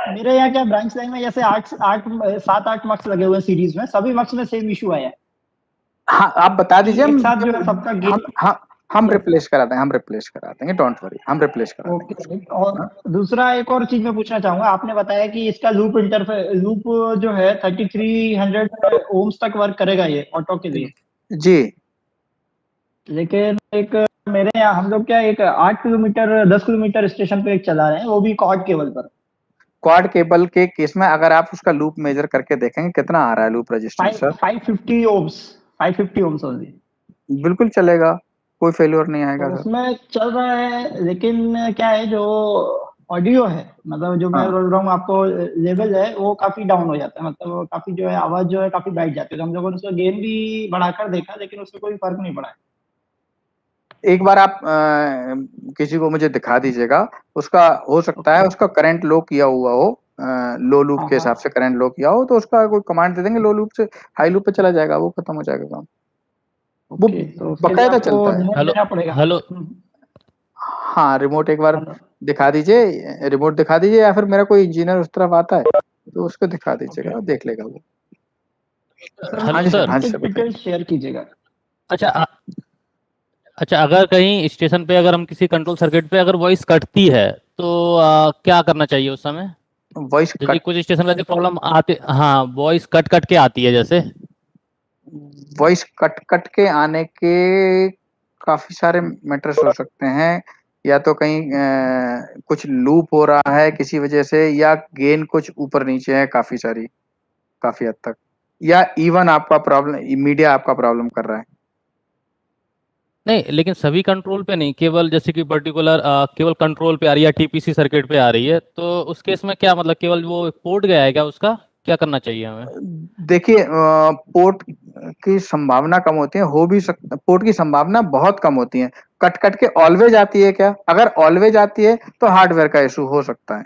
मेरे यहाँ क्या ब्रांच लाइन में जैसे 7-8 मक्स लगे हुए हैं सीरीज में, सभी मक्स में सेम इशू आया है हाँ आप बता कि दीजिए, एक साथ जो है सबका गेन। हम रिप्लेस करा देंगे, हम रिप्लेस करा देंगे, डोंट वरी, हम रिप्लेस करा देंगे ओके। उसको। और हाँ? दूसरा एक और चीज मैं पूछना चाहूंगा, आपने बताया कि इसका लूप जो है 3300 ओम्स तक वर्क करेगा ये ऑटो के लिए, जी लेकिन एक मेरे यहाँ हम लोग क्या एक 8 किलोमीटर 10 किलोमीटर स्टेशन पे एक चला रहे हैं, वो भी कॉर्ड केबल पर। क्वाड केबल के केस में अगर आप उसका लूप मेजर करके देखेंगे कितना आ रहा है loop resistance sir, 550 ohms, 550 ohms only. बिल्कुल चलेगा, कोई फेल्योर नहीं आएगा तो सर। उसमें चल रहा है, लेकिन क्या है जो ऑडियो है, मतलब जो मैं हाँ बोल रहा हूँ आपको, लेवल है वो काफी डाउन हो जाता है, मतलब वो काफी जो है आवाज जो है काफी बैठ जाती है। तो हम लोगों ने उसका गेन भी बढ़ाकर देखा, लेकिन उससे कोई फर्क नहीं पड़ा है। एक बार आप किसी को मुझे दिखा दीजिएगा, उसका हो सकता है ओके। उसका करंट लो किया हुआ हो, लो लूप हाँ के हाँ। हिसाब से करंट लो किया हो, तो उसका कोई कमांड दे देंगे, लो लूप से हाई लूप पे चला जाएगा, वो खत्म हो जाएगा काम। वो ओके, तो उसके लिए बकायदा आपको चलता है। रिमोट हेलो देना पड़ेगा। हेलो हाँ रिमोट एक बार हेलो। दिखा दीजिए, रिमोट दिखा दीजिए, या फिर मेरा कोई इंजीनियर उस तरफ आता है तो उसको दिखा ओके, दीजिएगा, देख लेगा वो। सर हाँ हेलो जी मुझे सर, सर। हाँ जी कॉन्टेक्ट सर, बताइए। डिटेल्स शेयर कीजिएगा। अच्छा अच्छा, अगर कहीं स्टेशन पे अगर हम किसी कंट्रोल सर्किट पे अगर वॉइस कटती है तो क्या करना चाहिए उस समय? वॉइस जैसे कट, कुछ स्टेशन पे प्रॉब्लम आती, हाँ वॉइस कट कट के आती है जैसे। वॉइस कट कट के आने के काफी सारे मैटर्स हो सकते हैं, या तो कहीं कुछ लूप हो रहा है किसी वजह से, या गेन कुछ ऊपर नीचे है काफी हद तक, या इवन आपका प्रॉब्लम मीडिया आपका प्रॉब्लम कर रहा है। नहीं, लेकिन सभी कंट्रोल पे नहीं, केवल जैसे कि पर्टिकुलर केवल कंट्रोल पे आ रही है, टीपीसी सर्किट पे आ रही है, तो उस केस में क्या मतलब केवल वो पोर्ट गया है क्या, उसका क्या करना चाहिए हमें? देखिए पोर्ट की संभावना कम होती है, हो भी सकता, पोर्ट की संभावना बहुत कम होती है। कट कट के ऑलवेज आती है क्या? अगर ऑलवेज आती है तो हार्डवेयर का इशू हो सकता है।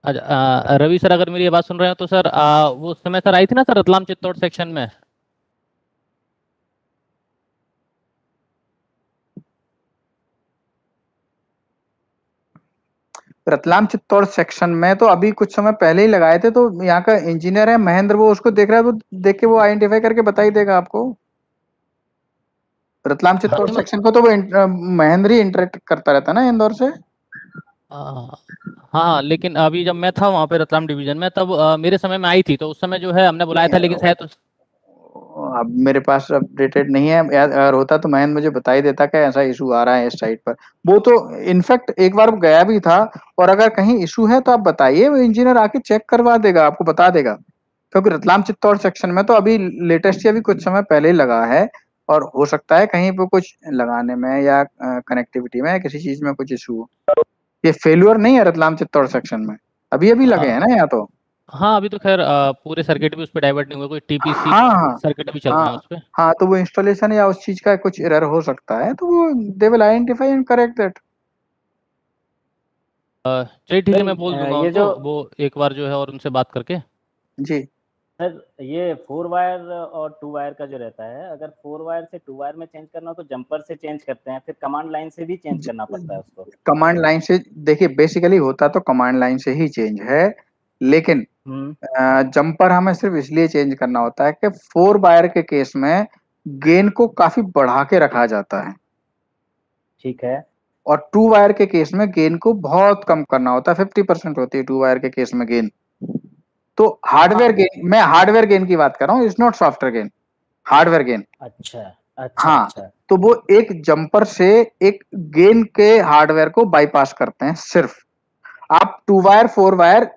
अच्छा, रवि सर अगर मेरी ये बात सुन रहे हो तो सर वो उस समय सर आई थी ना सर रतलाम चित्तौड़ सेक्शन में। रतलाम चित्तौड़ सेक्शन में तो अभी कुछ समय पहले ही लगाए थे, तो यहाँ का इंजीनियर है महेंद्र, वो उसको देख रहा है, वो देख के वो आइडेंटिफाई करके बता ही देगा आपको। रतलाम चित्तौड़ हाँ सेक्शन को तो वो महेंद्र ही इंटरेक्ट करता रहता है ना इंदौर से। हाँ, लेकिन अभी जब मैं था वहाँ पे रतलाम डिवीजन में तब मेरे समय में आई थी, तो उस समय जो है हमने बुलाया था, लेकिन शायद अब मेरे पास अपडेटेड नहीं है, अगर होता तो महेंद्र मुझे बता ही देता कि ऐसा इशू आ रहा है इस साइट पर। वो तो इनफैक्ट एक बार गया भी था, और अगर कहीं इशू है तो आप बताइए, वो इंजीनियर आके चेक करवा देगा, आपको बता देगा। क्योंकि रतलाम चित्तौड़ सेक्शन में तो अभी लेटेस्ट, अभी कुछ समय पहले ही लगा है, और हो सकता है कहीं पे कुछ लगाने में या कनेक्टिविटी में किसी चीज में कुछ इशू हो। ये फेल्यूर नहीं है रतलाम चित्तौड़ सेक्शन में, अभी अभी लगे हैं ना यहाँ तो। हाँ अभी तो खैर पूरे सर्किट भी उस पर डाइवर्ट नहीं हुए, कोई टीपीसी हाँ हाँ सर्किट भी चल रहे हैं हाँ उस पे। हाँ, तो वो इंस्टॉलेशन या उस चीज का कुछ एरर हो सकता है, तो वो they will identify and correct that. चलिए ठीक है, मैं बोल दूंगा ये उनको, जो वो एक बार जो है और उनसे बात करके। जी सर ये 4 वायर और 2 वायर का जो रहता है, अगर 4 वायर से 2 वायर में चेंज करना हो तो जंपर से चेंज करते हैं, फिर कमांड लाइन से भी चेंज करना पड़ता है उसको। कमांड लाइन से, देखिए बेसिकली होता तो कमांड लाइन से ही चेंज है, लेकिन जंपर हमें सिर्फ इसलिए चेंज करना होता है कि 4 वायर के केस में गेन को काफी बढ़ा के रखा जाता है, ठीक है। और 2 वायर के केस में गेन को बहुत कम करना होता है, 50% होती है 2 वायर के केस में गेन। तो हार्डवेयर गेन, मैं हार्डवेयर गेन की बात कर रहा हूँ, it's not software gain, hardware gain. अच्छा अच्छा हाँ, अच्छा। तो वो एक जंपर से एक गेन के हार्डवेयर को बाईपास करते हैं सिर्फ। आप 2 वायर 4 वायर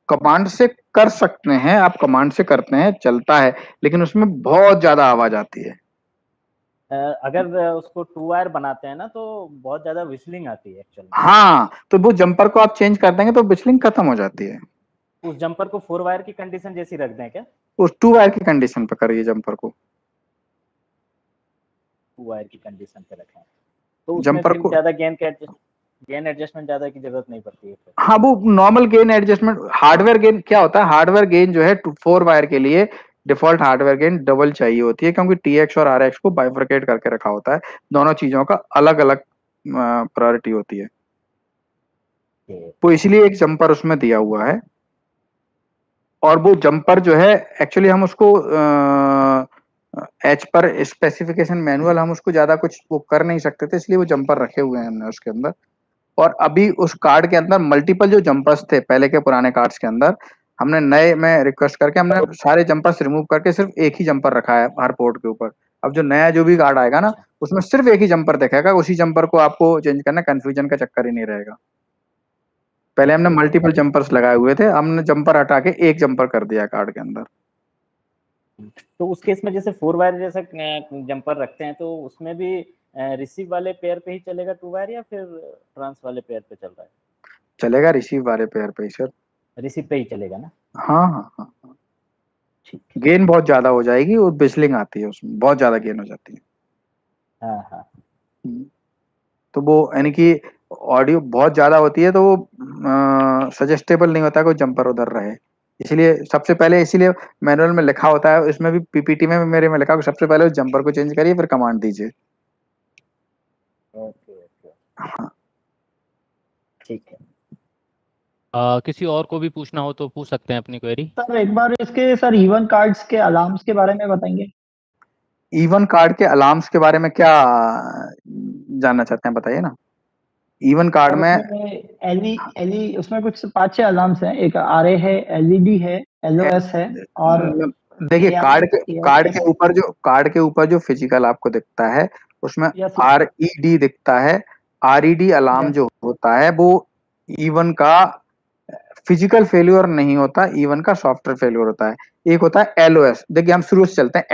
कमांड से कर सकते हैं, आप कमांड से करते हैं, चलता है, लेकिन उसमें बहुत ज्यादा आवाज आती है। अगर उसको 2 वायर बनाते हैं ना तो बहुत ज्यादा विस्लिंग आती है एक्चुअली। हाँ, तो वो जंपर को आप चेंज कर देंगे तो बिजलिंग खत्म हो जाती है। उस जंपर को 4 वायर की कंडीशन जैसी रख दें क्या? उस 2 वायर की कंडीशन पे करिए जंपर को, 2 वायर की कंडीशन पे रखें तो उसमें जंपर फिर को। ज्यादा गेन एडजस्टमेंट ज्यादा की जरूरत नहीं पड़ती है फिर। हाँ, वो normal gain adjustment, hardware gain क्या होता है, हार्डवेयर गेन जो है 4 वायर के लिए डिफॉल्ट हार्डवेयर गेन डबल चाहिए होती है, क्योंकि टीएक्स और आरएक्स को बाइफरकेट करके रखा होता है, दोनों चीजों का अलग अलग प्रायोरिटी होती है, तो इसलिए एक जंपर उसमें दिया हुआ है। और वो जंपर जो है एक्चुअली हम उसको एच पर स्पेसिफिकेशन मैनुअल, हम उसको ज्यादा कुछ वो कर नहीं सकते थे, इसलिए वो जंपर रखे हुए हैं हमने उसके अंदर। और अभी उस कार्ड के अंदर मल्टीपल जो जंपर्स थे पहले के पुराने कार्ड्स के अंदर, हमने नए में रिक्वेस्ट करके हमने सारे जंपर्स रिमूव करके सिर्फ एक ही जंपर रखा है हर पोर्ट के ऊपर। अब जो नया जो भी कार्ड आएगा ना, उसमें सिर्फ एक ही जंपर दिखेगा, उसी जंपर को आपको चेंज करना, कंफ्यूजन का चक्कर ही नहीं रहेगा। पहले हमने मल्टीपल जंपर्स लगाए हुए थे, हमने जंपर हटा के एक जंपर कर दिया कार्ड के अंदर। तो उस केस में जैसे 4 वायर जैसा जंपर रखते हैं तो उसमें भी रिसीव वाले पेयर पे ही चलेगा 2 वायर या फिर ट्रांस वाले पेयर पे चल रहा है? चलेगा रिसीव वाले पेयर पे ही सर। रिसीव पे ही चलेगा ना? हाँ हाँ हाँ, ठीक। गेन बहुत ज्यादा हो जाएगी और बिजलिंग आती है उसमें, बहुत ज्यादा गेन हो जाती है। हाँ हाँ। तो वो यानी कि ऑडियो बहुत ज्यादा होती है, तो वो सजेस्टेबल नहीं होता कोई जंपर उधर रहे, इसलिए सबसे पहले, इसीलिए मैनुअल में लिखा होता है, इसमें भी पीपीटी में मेरे में लिखा, सबसे पहले उस जंपर को चेंज करिए फिर कमांड दीजिए। ओके ओके हाँ, ठीक है। किसी और को भी पूछना हो तो पूछ सकते हैं अपनी क्वेरी। सर एक बार इसके सर इवन कार्ड्स के अलार्म्स के बारे में बताएंगे? इवन कार्ड के अलार्म्स के बारे में क्या जानना चाहते हैं, बताइए ना। इवन कार्ड में एलई उसमें कुछ 5-6 अलार्म्स हैं, एक आरए है, एलईडी है, एलओएस है और देखिए कार्ड AIS के ऊपर जो फिजिकल आपको दिखता है उसमें Yes, sir. आरईडी दिखता है। RED alarm Yes. जो होता है वो इवन का फिजिकल फेल्योर नहीं होता, इवन का सॉफ्टवेयर फेल्योर होता है। एक होता है एलओएस, देखिए हम शुरू से चलते हैं।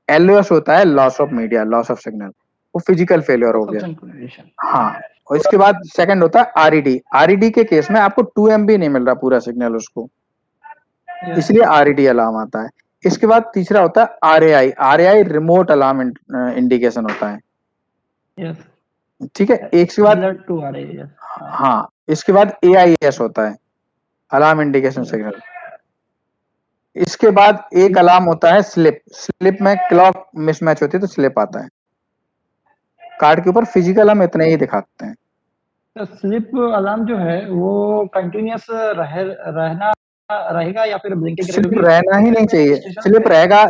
एलओएस होता है loss of media, loss of signal, वो फिजिकल फेल्योर हो गया। हाँ, और इसके बाद सेकंड होता है आरईडी। आरईडी के केस में आपको 2 MB नहीं मिल रहा पूरा सिग्नल उसको, इसलिए आरईडी अलार्म आता है। इसके बाद तीसरा होता है RAI. RAI remote alarm indication होता है। Yes. ठीक है, एक के बाद Similar to RA, yes. हाँ, इसके बाद एआईएस होता है। Alarm indication signal. इसके बाद एक अलार्म होता है स्लिप। स्लिप में क्लॉक मिसमैच होती है तो स्लिप आता है। कार्ड के ऊपर फिजिकल हम इतने ही दिखाते हैं। तो स्लिप अलार्म जो है वो कंटिन्यूअस रहना रहेगा या फिर ब्लिंकिंग स्लिप करेगा? रहना ही नहीं चाहिए।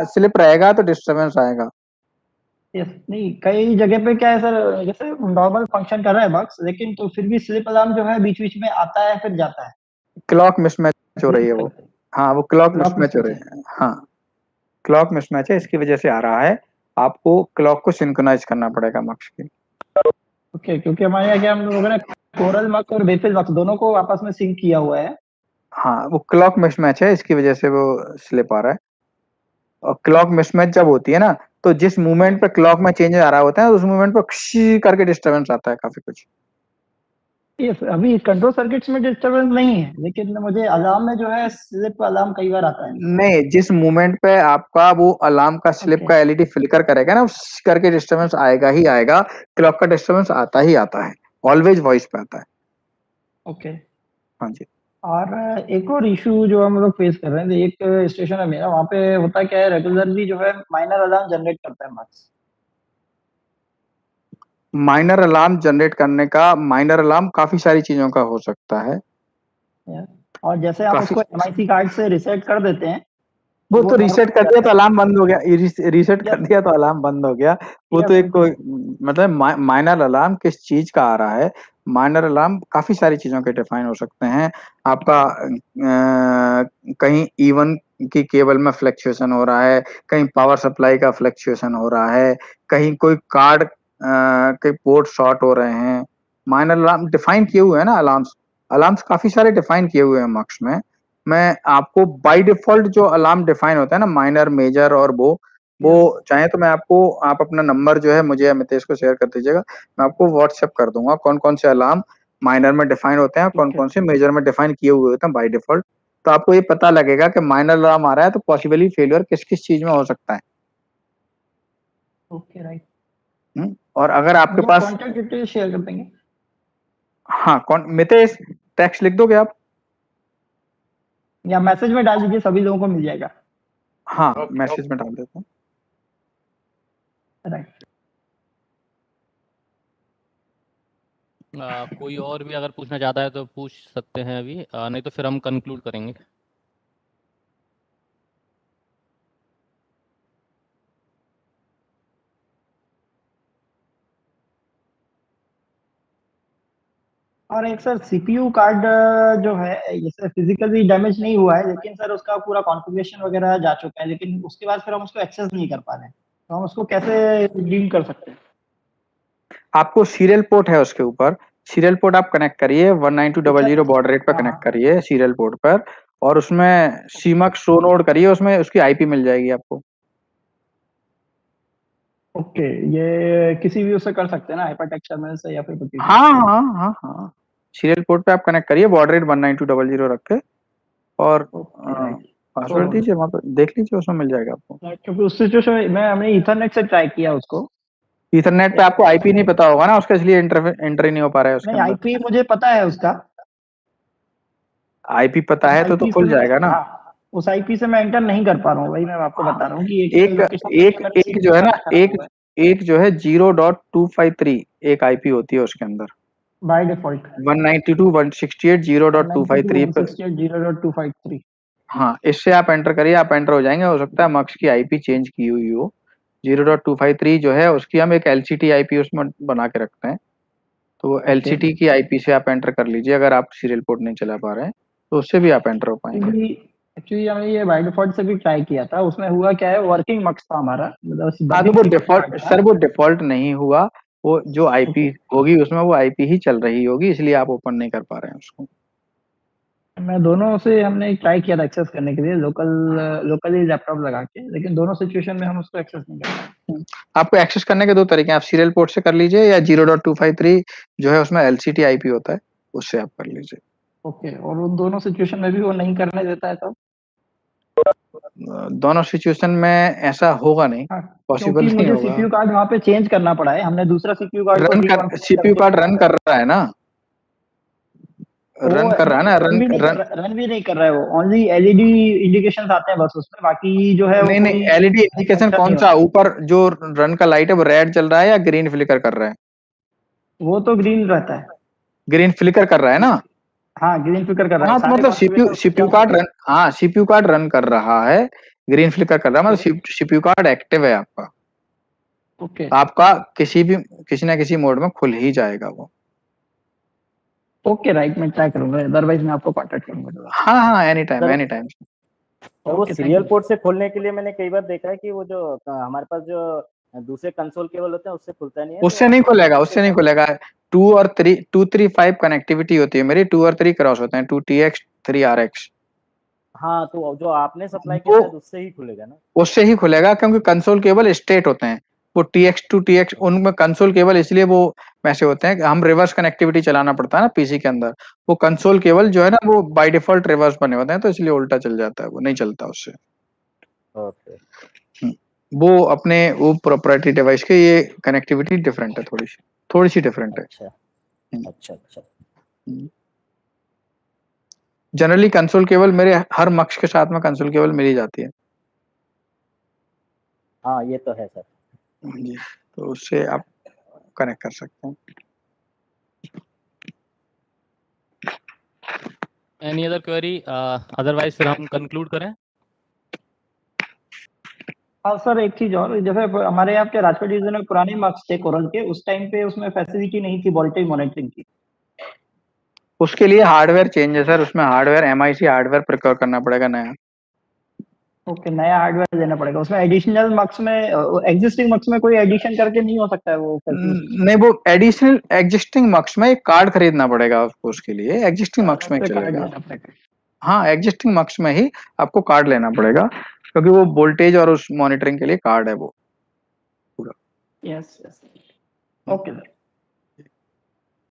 स्लिप रहेगा तो डिस्टरबेंस आएगा। यस, नहीं कई जगह पे क्या है सर, जैसे नॉर्मल फंक्शन कर रहा है बक्स, लेकिन तो फिर भी स्लिप अलार्म जो है बीच बीच में आता है फिर जाता है। क्लॉक मिसमैच हो रही है वो। हाँ, वो क्लॉक Clock मिसमैच हो mismatch रही है। हाँ, क्लॉक मिसमैच है, इसकी वजह से आ रहा है। आपको क्लॉक को सिंक्रोनाइज करना पड़ेगा मक्स की। ओके, क्योंकि हमारे यहाँ क्या हम लोगों ने कोरल मक्स और बेफिल मक्स दोनों को आपस में सिंक किया हुआ है। हाँ, वो क्लॉक मिसमैच है, इसकी वजह से वो स्लिप आ रहा है। और क्लॉक मिसमैच जब होती है ना, तो जिस मूवमेंट पे क्लॉक में चेंज आ रहा होता है उस मूवमेंट पे खशी करके डिस्टरबेंस आता है काफी कुछ। यस, अभी कंट्रोल सर्किट्स में डिस्टरबेंस नहीं है, लेकिन मुझे अलार्म में जो है स्लिप अलार्म कई बार आता है। नहीं, जिस मूवमेंट पे आपका वो अलार्म का स्लिप Okay. का एलईडी फ्लिकर करेगा ना, उस करके डिस्टरबेंस आएगा ही आएगा। क्लॉक का डिस्टरबेंस आता ही आता है, ऑलवेज वॉइस पे आता है। ओके। हाँ जी। और एक और इशू जो हम लोग फेस कर रहे हैं, एक स्टेशन है मेरा, वहाँ पे होता क्या है, रेगुलरली जो है माइनर अलार्म जनरेट करता है मक्स। माइनर अलार्म जनरेट करने का, माइनर अलार्म काफी सारी चीजों का हो सकता है। और जैसे आप काफी उसको एमआईसी कार्ड से रिसेट कर देते हैं, वो तो normal रीसेट कर दिया तो अलार्म बंद हो गया। रीसेट कर Yes. दिया तो अलार्म बंद हो गया। वो तो Yes, एक कोई मतलब माइनर अलार्म किस चीज का आ रहा है। माइनर अलार्म काफी सारी चीजों के डिफाइन हो सकते हैं। आपका कहीं इवन की केबल में फ्लक्चुएशन हो रहा है, कहीं पावर सप्लाई का फ्लक्चुएशन हो रहा है, कहीं कोई कार्ड के पोर्ट शॉर्ट हो रहे हैं। माइनर अलार्म डिफाइन किए हुए हैं ना। अलार्म्स काफी सारे डिफाइन किए हुए हैं मक्स में। मैं आपको बाय डिफॉल्ट जो अलार्म डिफाइन होता है ना, माइनर मेजर और वो चाहे तो मैं आपको, आप अपना नंबर जो है मुझे मितेश को शेयर कर दीजिएगा, मैं आपको व्हाट्सएप कर दूंगा कौन कौन से अलार्म माइनर में डिफाइन होते हैं, कौन कौन से मेजर में डिफाइन किए हुए होते हैं बाय डिफॉल्ट। तो आपको ये पता लगेगा कि माइनर अलार्म आ रहा है तो पॉसिबली फेलियर किस किस चीज में हो सकता है। Okay, right. और अगर आपके पास कॉन्टैक्ट डिटेल शेयर कर देंगे। हाँ, कौन मितेश टेक्स्ट लिख दोगे आप? या मैसेज में डाल दीजिए, सभी लोगों को मिल जाएगा। हाँ, मैसेज में डाल देता हूँ। राइट। कोई और भी अगर पूछना चाहता है तो पूछ सकते हैं अभी, नहीं तो फिर हम कंक्लूड करेंगे। और एक सर सीपीयू कार्ड जो है, जैसे फिजिकली डैमेज नहीं हुआ है, लेकिन सर उसका पूरा कॉन्फ़िगरेशन वगैरह जा चुका है, लेकिन उसके बाद फिर हम उसको एक्सेस नहीं कर पा रहे हैं, तो हम उसको कैसे डील कर सकते हैं? आपको सीरियल पोर्ट है उसके ऊपर, सीरियल पोर्ट आप कनेक्ट करिए 192.00 बॉर्डर रेट पर हाँ। कनेक्ट करिए सीरियल पोर्ट पर, और उसमें सीमक शो नोड करिए, उसमें उसकी आईपी मिल जाएगी आपको। ओके, ये किसी भी उससे कर सकते हैं ना, हाइपरटेक्स्ट टर्मिनल से या फिर कुछ भी? हाँ हाँ हाँ हाँ, सीरियल पोर्ट पे आप कनेक्ट करिए बॉर्डर रेट 192.00 रख के, और पासवर्ड दीजिए, वहाँ पर देख लीजिए, उसमें मिल जाएगा आपको। क्योंकि उस सिचुएशन में हमने ईथरनेट से ट्राई किया उसको। ईथरनेट पे आपको आईपी नहीं पता होगा ना उसका, इसलिए एंट्री नहीं हो पा रहा है उसके नहीं, अंदर। आईपी मुझे पता है उसका। आईपी पता है तो खुल जाएगा ना। हाँ, उस आईपी से मैं एंटर नहीं कर पा रहा हूँ, वही मैं आपको बता रहा हूँ कि एक जो है ना, एक जो है 0.253 एक आईपी होती है उसके अंदर, बाय डिफॉल्ट 192.168.0.253 पे। 192.168.0.253। हाँ, इससे आप एंटर करिए, आप एंटर हो जाएंगे। हो सकता है मक्स की आईपी चेंज की हुई हो। 0.253 जो है उसकी हम एक एलसीटी आईपी उसमें बना के रखते हैं, तो एलसीटी की आईपी से आप एंटर कर लीजिए। अगर आप सीरियल पोर्ट नहीं चला पा रहे हैं तो उससे भी आप एंटर हो पाएंगे। एक्चुअली हमने ये बाय डिफॉल्ट से भी ट्राई किया था, उसमें हुआ क्या है, वर्किंग मक्स था हमारा, मतलब हाँ, तो वो डिफॉल्ट सर, वो डिफॉल्ट नहीं हुआ, वो जो आईपी होगी उसमें वो आईपी ही चल रही होगी, इसलिए आप ओपन नहीं कर पा रहे हैं उसको। मैं दोनों से हमने ट्राई किया था एक्सेस करने के लिए, लोकली लैपटॉप लगा के, लेकिन दोनों सिचुएशन में हम उसको एक्सेस नहीं कर पाए। आपको एक्सेस करने के दो तरीके हैं, आप सीरियल पोर्ट से कर लीजिए या 0.253 जो है उसमें एलसीटी आईपी होता है, उससे आप कर लीजिए। ओके, और उन दोनों सिचुएशन में भी वो नहीं करने देता है तब? दोनों सिचुएशन में ऐसा होगा नहीं, पॉसिबल नहीं मुझे होगा। सीपीयू कार्ड वहाँ पे चेंज करना पड़ा है, हमने दूसरा CPU card CPU card run कर रहा है ना, रन कर रहा है ना, रन भी नहीं कर रहा है वो, ओनली एलईडी इंडिकेशंस आते हैं बस उसमें, बाकी जो है वो नहीं कोई एलईडी इंडिकेशन अच्छा कौन नहीं सा, ऊपर जो रन का लाइट है वो रेड चल रहा है या ग्रीन फ्लिकर कर रहा है? वो तो ग्रीन रहता है। ग्रीन फ्लिकर कर रहा है ना? हाँ ग्रीन फ्लिकर कर रहा है, हाँ तो सारे मतलब सीपीयू configuration सीपीयू उसके कार्ड down रन, हाँ सीपीयू कार्ड रन कर रहा है, ग्रीन फ्लिकर कर रहा है, होते हैं। मतलब सीपीयू कार्ड एक्टिव है आपका, ओके आपका किसी ना किसी मोड में खुल ही जाएगा वो। ओके राइट, मैं ट्राई करूंगा, अदरवाइज मैं आपको कांटेक्ट करूंगा। हाँ हाँ any time sir any time. और वो okay, thank serial you. Port से खोलने के लिए मैंने कई बार देखा है कि वो जो हमारे पास जो दूसरे कंसोल केबल होते हैं उससे खुलता नहीं है, उससे तो नहीं आपको खुलेगा, ब्लूटूथ उससे के नहीं साथ खुलेगा। 2 और 3 कनेक्टिविटी होती है मेरी, 2 और 3 क्रॉस होते हैं, 2TX 3RX, हाँ, तो जो आपने सप्लाई किया वो शायद उससे ही खुलेगा ना? उससे ही खुलेगा क्योंकि कंसोल केबल स्टेट होते हैं, वो TX टू TX उनमें कंसोल केबल इसलिए वो वैसे होते हैं कि हम रिवर्स कनेक्टिविटी चलाना पड़ता है ना पीसी के अंदर, वो कंसोल केबल जो है ना वो बाय डिफॉल्ट रिवर्स बने होते हैं, तो इसलिए उल्टा चल जाता है, वो नहीं चलता उससे। ओके। वो अपने वो प्रोप्राइटरी डिवाइस के ये कनेक्टिविटी डिफरेंट है, थोड़ी सी डिफरेंट है। अच्छा अच्छा अच्छा। जनरली कंसोल केबल मेरे हर मक्स के साथ में कंसोल केबल मिल ही जाती है हाँ ये तो है सर। जी, तो उससे आप कनेक्ट कर सकते हैं। एनी अदर क्वेरी, अदरवाइज फिर हम कंक्लूड करें। हाँ सर, एक चीज और, जैसे हमारे यहाँ पे राजकोट डिवीजन में पुराने मार्क्स थे कोरल के, उस टाइम पे उसमें फैसिलिटी नहीं थी वोल्टेज मॉनिटरिंग की। उसके लिए हार्डवेयर चेंज है सर, उसमें हार्डवेयर MIC हार्डवेयर प्रिक्योर करना पड़ेगा नया। ओके, नया हार्डवेयर देना पड़ेगा, उसमें एडिशनल मार्क्स में, एग्जिस्टिंग मार्क्स में कोई एडिशन करके नहीं हो सकता है वो फैसिलिटी? नहीं, वो एडिशनल एग्जिस्टिंग मक्स में एक कार्ड खरीदना पड़ेगा आपको, उसके लिए एग्जिस्टिंग मक्स में कार्ड चलेगा। लेना पड़ेगा। हाँ एग्जिस्टिंग मक्स में ही आपको कार्ड लेना पड़ेगा, क्योंकि वो वोल्टेज और उस मॉनिटरिंग के लिए कार्ड है वो पूरा। Yes yes, okay sir.